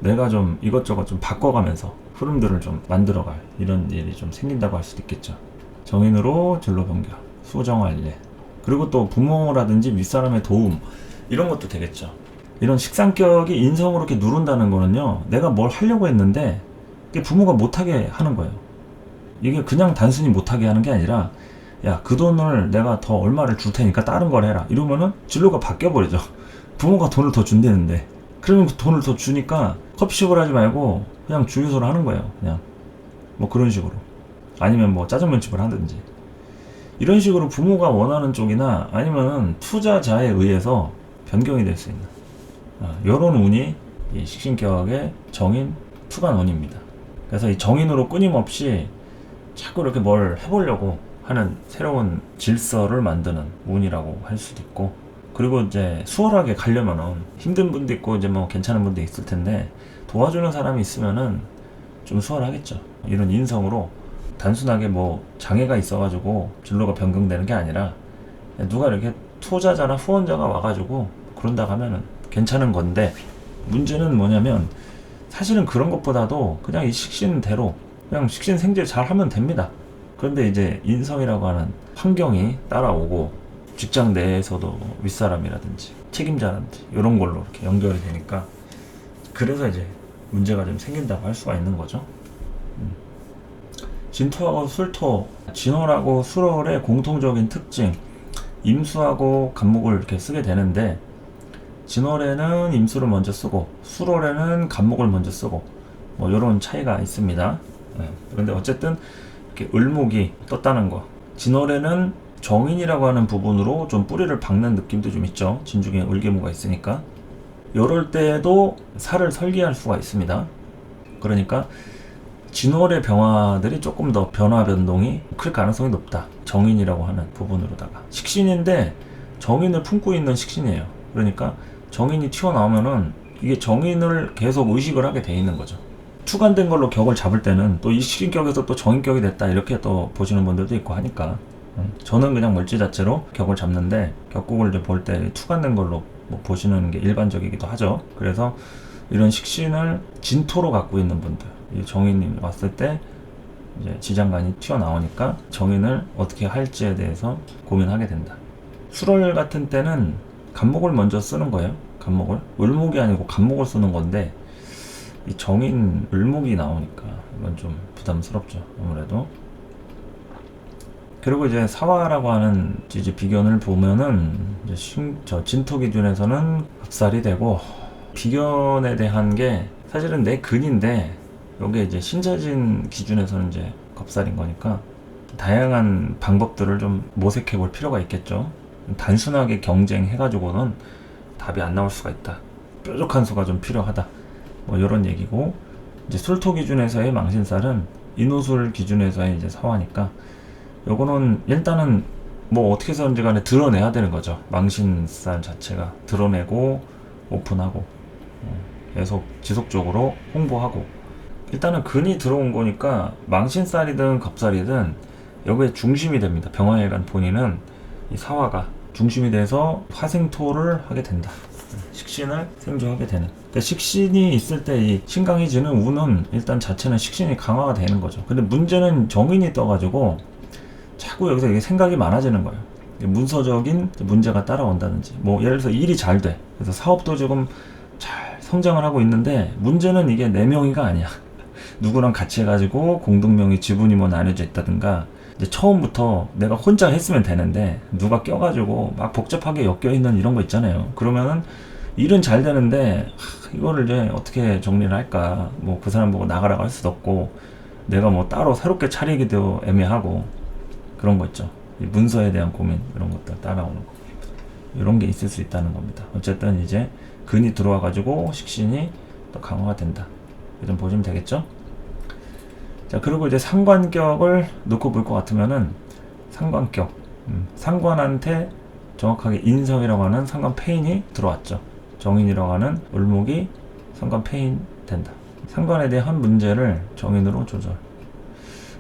내가 좀 이것저것 좀 바꿔가면서 흐름들을 좀 만들어갈 이런 일이 좀 생긴다고 할 수도 있겠죠. 정인으로 진로 변경, 수정할례, 그리고 또 부모라든지 윗사람의 도움 이런 것도 되겠죠. 이런 식상격이 인성으로 이렇게 누른다는 거는요, 내가 뭘 하려고 했는데 이게 부모가 못하게 하는 거예요. 이게 그냥 단순히 못하게 하는 게 아니라 야, 그 돈을 내가 더 얼마를 줄 테니까 다른 걸 해라 이러면은 진로가 바뀌어버리죠. 부모가 돈을 더 준대는데 그러면 그 돈을 더 주니까 커피숍을 하지 말고 그냥 주유소를 하는 거예요. 그냥 뭐 그런 식으로. 아니면 뭐 짜장면집을 하든지 이런 식으로 부모가 원하는 쪽이나 아니면 투자자에 의해서 변경이 될 수 있는 이런 운이 이 식신격의 정인 투관운입니다. 그래서 이 정인으로 끊임없이 자꾸 이렇게 뭘 해보려고 하는 새로운 질서를 만드는 운이라고 할 수도 있고, 그리고 이제 수월하게 가려면은 힘든 분도 있고 이제 뭐 괜찮은 분도 있을 텐데 도와주는 사람이 있으면은 좀 수월하겠죠. 이런 인성으로 단순하게 뭐 장애가 있어가지고 진로가 변경되는 게 아니라 누가 이렇게 투자자나 후원자가 와가지고 그런다 하면은 괜찮은 건데, 문제는 뭐냐면 사실은 그런 것보다도 그냥 이 식신대로 그냥 식신생재 잘 하면 됩니다. 그런데 이제 인성이라고 하는 환경이 따라오고 직장 내에서도 윗사람이라든지 책임자라든지 이런 걸로 이렇게 연결이 되니까 그래서 이제 문제가 좀 생긴다고 할 수가 있는 거죠. 진토하고 술토, 진월하고 술월의 공통적인 특징, 임수하고 간목을 이렇게 쓰게 되는데, 진월에는 임수를 먼저 쓰고 술월에는 간목을 먼저 쓰고 뭐 이런 차이가 있습니다. 그런데 어쨌든 이렇게 을목이 떴다는 거, 진월에는 정인이라고 하는 부분으로 좀 뿌리를 박는 느낌도 좀 있죠. 진중에 을개무가 있으니까. 이럴 때도 살을 설계할 수가 있습니다. 그러니까 진월의 병화들이 조금 더 변화 변동이 클 가능성이 높다. 정인이라고 하는 부분으로다가 식신인데 정인을 품고 있는 식신이에요. 그러니까 정인이 튀어나오면은 이게 정인을 계속 의식을 하게 돼 있는 거죠. 투관된 걸로 격을 잡을 때는 또 이 식신격에서 또 정인격이 됐다 이렇게 또 보시는 분들도 있고 하니까, 저는 그냥 물질 자체로 격을 잡는데 격국을 볼 때 투관된 걸로 뭐 보시는 게 일반적이기도 하죠. 그래서 이런 식신을 진토로 갖고 있는 분들, 이 정인이 왔을 때 이제 지장간이 튀어나오니까 정인을 어떻게 할지에 대해서 고민하게 된다. 술월 같은 때는 간목을 먼저 쓰는 거예요. 간목을. 을목이 아니고 간목을 쓰는 건데 이 정인 을목이 나오니까 이건 좀 부담스럽죠. 아무래도. 그리고 이제 사화라고 하는 이제 비견을 보면은 이제 진토 기준에서는 합살이 되고, 비견에 대한 게 사실은 내 근인데 요게 이제 신자진 기준에서는 이제 겁살인 거니까 다양한 방법들을 좀 모색해 볼 필요가 있겠죠. 단순하게 경쟁해가지고는 답이 안 나올 수가 있다. 뾰족한 수가 좀 필요하다. 뭐 이런 얘기고, 이제 술토 기준에서의 망신살은 인호술 기준에서의 이제 사화니까 요거는 일단은 뭐 어떻게 해서든지 간에 드러내야 되는 거죠. 망신살 자체가 드러내고 오픈하고 계속 지속적으로 홍보하고, 일단은 근이 들어온 거니까 망신살이든 겁살이든 여기에 중심이 됩니다. 병화일간 본인은 이 사화가 중심이 돼서 화생토를 하게 된다. 식신을 생조하게 되는. 그러니까 식신이 있을 때 이 신강이 지는 운은 일단 자체는 식신이 강화가 되는 거죠. 근데 문제는 정인이 떠가지고 자꾸 여기서 이게 생각이 많아지는 거예요. 문서적인 문제가 따라온다든지, 뭐 예를 들어서 일이 잘 돼. 그래서 사업도 지금 잘 성장을 하고 있는데 문제는 이게 내 명의가 아니야. 누구랑 같이 해가지고 공동명의 지분이 뭐 나눠져 있다든가, 이제 처음부터 내가 혼자 했으면 되는데 누가 껴가지고 막 복잡하게 엮여있는 이런 거 있잖아요. 그러면은 일은 잘 되는데 이거를 이제 어떻게 정리를 할까, 뭐 그 사람 보고 나가라고 할 수도 없고 내가 뭐 따로 새롭게 차리기도 애매하고 그런 거 있죠. 이 문서에 대한 고민, 이런 것들 따라오는 거, 이런 게 있을 수 있다는 겁니다. 어쨌든 이제 근이 들어와 가지고 식신이 또 강화가 된다. 좀 보시면 되겠죠. 자, 그리고 이제 상관격을 놓고 볼 것 같으면은 상관격, 상관한테 정확하게 인성이라고 하는 상관 패인이 들어왔죠. 정인이라고 하는 을목이 상관 패인 된다. 상관에 대한 문제를 정인으로 조절.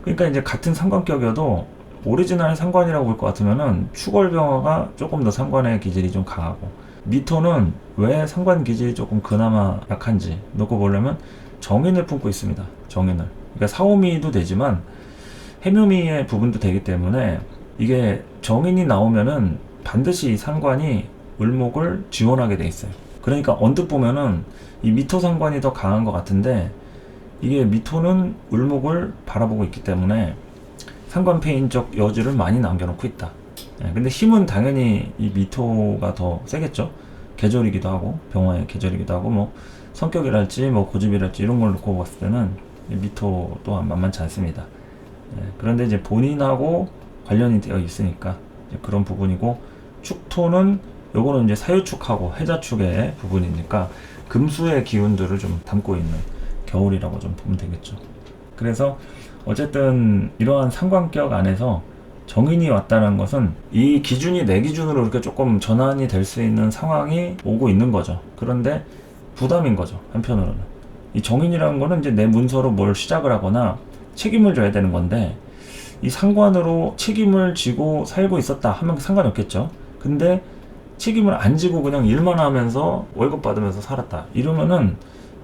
그러니까 이제 같은 상관격이어도 오리지널 상관이라고 볼 것 같으면은 축월병화가 조금 더 상관의 기질이 좀 강하고, 미토는 왜 상관 기질이 조금 그나마 약한지 놓고 보려면 정인을 품고 있습니다. 정인을. 그러니까 사오미도 되지만 해묘미의 부분도 되기 때문에 이게 정인이 나오면은 반드시 이 상관이 을목을 지원하게 돼 있어요. 그러니까 언뜻 보면은 이 미토 상관이 더 강한 것 같은데, 이게 미토는 을목을 바라보고 있기 때문에 상관패인적 여지를 많이 남겨놓고 있다. 근데 힘은 당연히 이 미토가 더 세겠죠. 계절이기도 하고 병화의 계절이기도 하고 뭐 성격이랄지 뭐 고집이랄지 이런 걸 놓고 봤을 때는 이 미토 또한 만만치 않습니다. 그런데 이제 본인하고 관련이 되어 있으니까 이제 그런 부분이고, 축토는 요거는 이제 사유축하고 해자축의 부분이니까 금수의 기운들을 좀 담고 있는 겨울이라고 좀 보면 되겠죠. 그래서 어쨌든 이러한 상관격 안에서 정인이 왔다는 것은 이 기준이 내 기준으로 이렇게 조금 전환이 될 수 있는 상황이 오고 있는 거죠. 그런데 부담인 거죠. 한편으로는 이 정인이라는 거는 이제 내 문서로 뭘 시작을 하거나 책임을 져야 되는 건데, 이 상관으로 책임을 지고 살고 있었다 하면 상관이 없겠죠. 근데 책임을 안 지고 그냥 일만 하면서 월급 받으면서 살았다 이러면은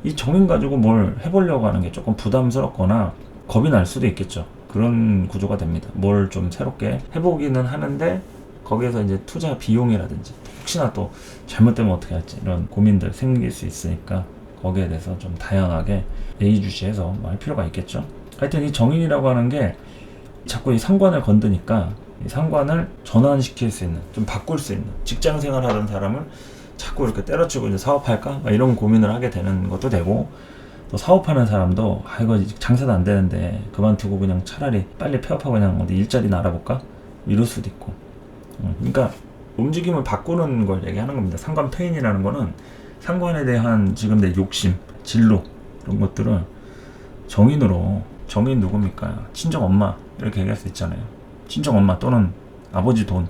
이 정인 가지고 뭘 해보려고 하는 게 조금 부담스럽거나 겁이 날 수도 있겠죠. 그런 구조가 됩니다. 뭘 좀 새롭게 해보기는 하는데 거기에서 이제 투자 비용이라든지 혹시나 또 잘못되면 어떻게 할지 이런 고민들 생길 수 있으니까 거기에 대해서 좀 다양하게 예의주시해서 할 필요가 있겠죠. 하여튼 이 정인이라고 하는 게 자꾸 이 상관을 건드니까 이 상관을 전환시킬 수 있는, 좀 바꿀 수 있는, 직장 생활 하던 사람을 자꾸 이렇게 때려치고 이제 사업할까? 막 이런 고민을 하게 되는 것도 되고, 또 사업하는 사람도 이거 장사도 안 되는데 그만두고 그냥 차라리 빨리 폐업하고 그냥 어디 일자리나 알아볼까? 이럴 수도 있고. 그러니까 움직임을 바꾸는 걸 얘기하는 겁니다. 상관 페인이라는 거는 상관에 대한 지금 내 욕심, 진로 이런 것들을 정인으로, 정인 누굽니까? 친정 엄마 이렇게 얘기할 수 있잖아요. 친정 엄마 또는 아버지 돈,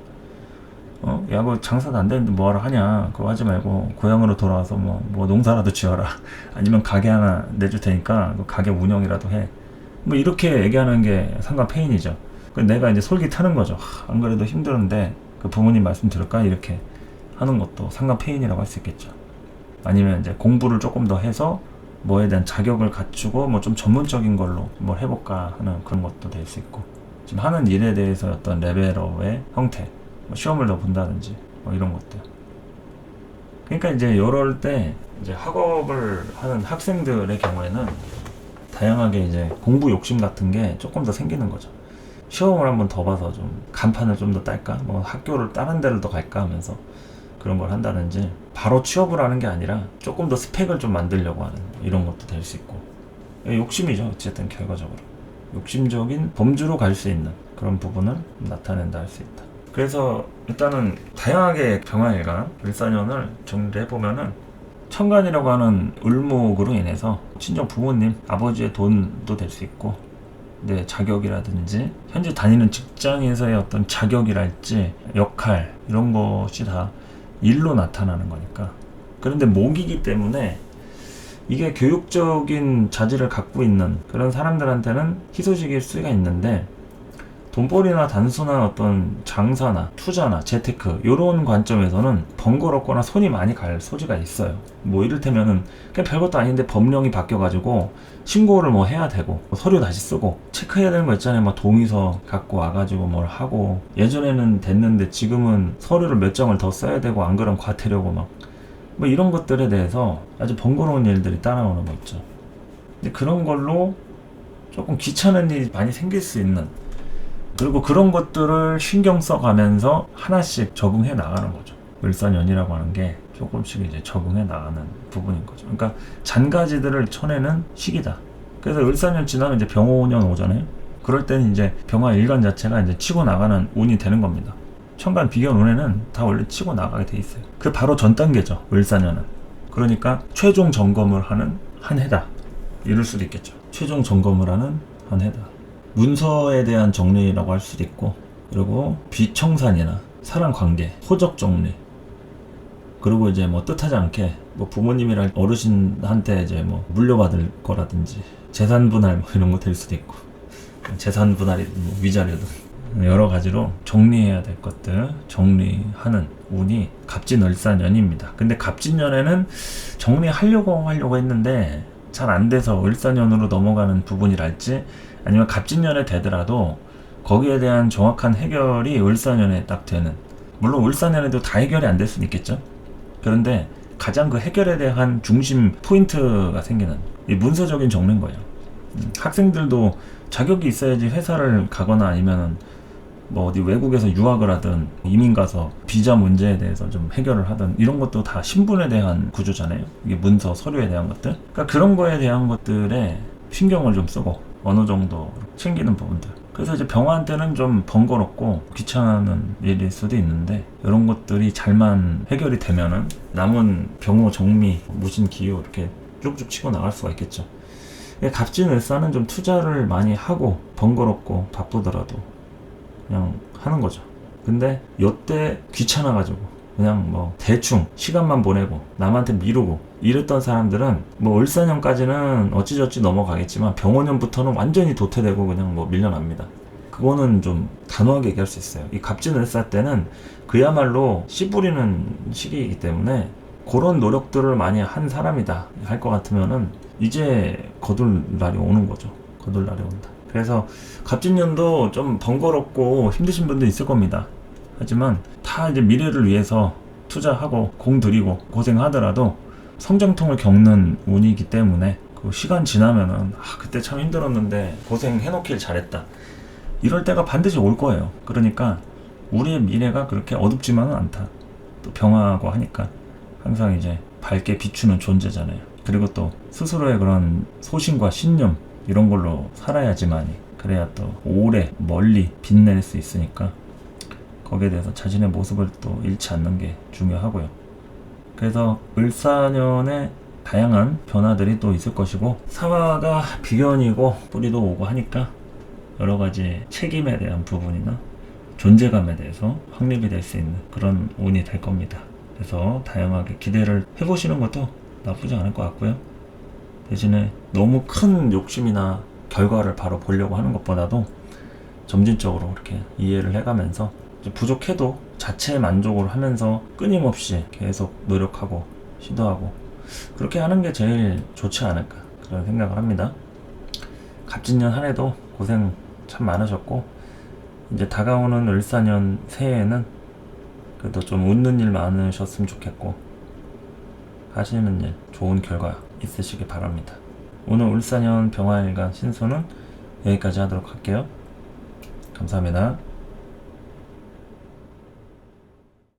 야, 그 장사도 안 되는데 뭐하러 하냐, 그거 하지 말고 고향으로 돌아와서 뭐 농사라도 지어라, 아니면 가게 하나 내줄 테니까 그 가게 운영이라도 해, 뭐 이렇게 얘기하는 게 상관 페인이죠. 내가 이제 솔깃하는 거죠. 안 그래도 힘들었는데 그 부모님 말씀 들을까, 이렇게 하는 것도 상관 페인이라고 할 수 있겠죠. 아니면 이제 공부를 조금 더 해서 뭐에 대한 자격을 갖추고 뭐 좀 전문적인 걸로 뭘 해볼까 하는 그런 것도 될 수 있고, 지금 하는 일에 대해서 어떤 레벨업의 형태, 뭐 시험을 더 본다든지 뭐 이런 것들. 그러니까 이제 이럴 때 이제 학업을 하는 학생들의 경우에는 다양하게 이제 공부 욕심 같은 게 조금 더 생기는 거죠. 시험을 한번 더 봐서 좀 간판을 좀 더 딸까, 뭐 학교를 다른 데를 더 갈까 하면서 그런 걸 한다든지, 바로 취업을 하는 게 아니라 조금 더 스펙을 좀 만들려고 하는 이런 것도 될 수 있고, 욕심이죠. 어쨌든 결과적으로 욕심적인 범주로 갈 수 있는 그런 부분을 나타낸다 할 수 있다. 그래서 일단은 다양하게 병화일간 을사년을 정리를 해보면은, 천간이라고 하는 을목으로 인해서 친정 부모님, 아버지의 돈도 될 수 있고, 내 자격이라든지 현재 다니는 직장에서의 어떤 자격이랄지 역할, 이런 것이 다 일로 나타나는 거니까. 그런데 목이기 때문에 이게 교육적인 자질을 갖고 있는 그런 사람들한테는 희소식일 수가 있는데, 돈벌이나 단순한 어떤 장사나 투자나 재테크 이런 관점에서는 번거롭거나 손이 많이 갈 소지가 있어요. 뭐 이를테면은 그냥 별것도 아닌데 법령이 바뀌어가지고 신고를 뭐 해야 되고, 서류 다시 쓰고 체크해야 되는 거 있잖아요. 막 동의서 갖고 와가지고 뭘 하고, 예전에는 됐는데 지금은 서류를 몇 장을 더 써야 되고, 안 그러면 과태료고 뭐 이런 것들에 대해서 아주 번거로운 일들이 따라오는 거 있죠. 근데 그런 걸로 조금 귀찮은 일이 많이 생길 수 있는, 그리고 그런 것들을 신경 써가면서 하나씩 적응해 나가는 거죠. 을사년이라고 하는 게 조금씩 이제 적응해 나가는 부분인 거죠. 그러니까 잔가지들을 쳐내는 시기다. 그래서 을사년 지나면 이제 병호년 오잖아요. 그럴 때는 이제 병화 일간 자체가 이제 치고 나가는 운이 되는 겁니다. 천간 비견 운에는 다 원래 치고 나가게 돼 있어요. 그 바로 전 단계죠, 을사년은. 그러니까 최종 점검을 하는 한 해다, 이럴 수도 있겠죠. 최종 점검을 하는 한 해다. 문서에 대한 정리라고 할 수도 있고, 그리고 비청산이나 사랑관계, 호적 정리, 그리고 이제 뭐 뜻하지 않게 뭐 부모님이랑 어르신한테 이제 뭐 물려받을 거라든지 재산 분할 뭐 이런 거 될 수도 있고, 재산 분할이 뭐 위자료든 여러 가지로 정리해야 될 것들 정리하는 운이 갑진을사년입니다. 근데 갑진년에는 정리하려고 했는데 잘 안 돼서 을사년으로 넘어가는 부분이랄지, 아니면 갑진년에 되더라도 거기에 대한 정확한 해결이 을사년에 딱 되는, 물론 을사년에도 다 해결이 안 될 수는 있겠죠. 그런데 가장 그 해결에 대한 중심 포인트가 생기는 이 문서적인 정리인 거예요. 학생들도 자격이 있어야지 회사를 가거나 아니면 뭐 어디 외국에서 유학을 하든 이민 가서 비자 문제에 대해서 좀 해결을 하든, 이런 것도 다 신분에 대한 구조잖아요. 이게 문서, 서류에 대한 것들. 그러니까 그런 거에 대한 것들에 신경을 좀 쓰고 어느 정도 챙기는 부분들, 그래서 이제 병화한테는 좀 번거롭고 귀찮은 일일 수도 있는데 이런 것들이 잘만 해결이 되면은 남은 병호, 정미, 무신, 기요 이렇게 쭉쭉 치고 나갈 수가 있겠죠. 갑진을사는 좀 투자를 많이 하고 번거롭고 바쁘더라도 그냥 하는 거죠. 근데 요때 귀찮아가지고 그냥 뭐 대충 시간만 보내고 남한테 미루고 이랬던 사람들은 뭐 을사년까지는 어찌저찌 넘어가겠지만 병원년부터는 완전히 도태되고 그냥 뭐 밀려납니다. 그거는 좀 단호하게 얘기할 수 있어요. 이 갑진을사 때는 그야말로 씨 뿌리는 시기이기 때문에 그런 노력들을 많이 한 사람이다 할 것 같으면은 이제 거둘 날이 오는 거죠. 거둘 날이 온다. 그래서 갑진년도 좀 번거롭고 힘드신 분도 있을 겁니다. 하지만 다 이제 미래를 위해서 투자하고 공 들이고 고생하더라도 성장통을 겪는 운이기 때문에 그 시간 지나면은 그때 참 힘들었는데 고생해놓길 잘했다 이럴 때가 반드시 올 거예요. 그러니까 우리의 미래가 그렇게 어둡지만은 않다. 또 병화하고 하니까 항상 이제 밝게 비추는 존재잖아요. 그리고 또 스스로의 그런 소신과 신념 이런 걸로 살아야지만이 그래야 또 오래 멀리 빛낼 수 있으니까 거기에 대해서 자신의 모습을 또 잃지 않는 게 중요하고요. 그래서 을사년에 다양한 변화들이 또 있을 것이고 사화가 비견이고 뿌리도 오고 하니까 여러 가지 책임에 대한 부분이나 존재감에 대해서 확립이 될 수 있는 그런 운이 될 겁니다. 그래서 다양하게 기대를 해보시는 것도 나쁘지 않을 것 같고요. 대신에 너무 큰 욕심이나 결과를 바로 보려고 하는 것보다도 점진적으로 이렇게 이해를 해가면서 부족해도 자체 만족을 하면서 끊임없이 계속 노력하고 시도하고 그렇게 하는 게 제일 좋지 않을까 그런 생각을 합니다. 갑진년 한 해도 고생 참 많으셨고 이제 다가오는 을사년 새해에는 그래도 좀 웃는 일 많으셨으면 좋겠고 하시는 일 좋은 결과 있으시기 바랍니다. 오늘 을사년 병화일간 신소는 여기까지 하도록 할게요. 감사합니다.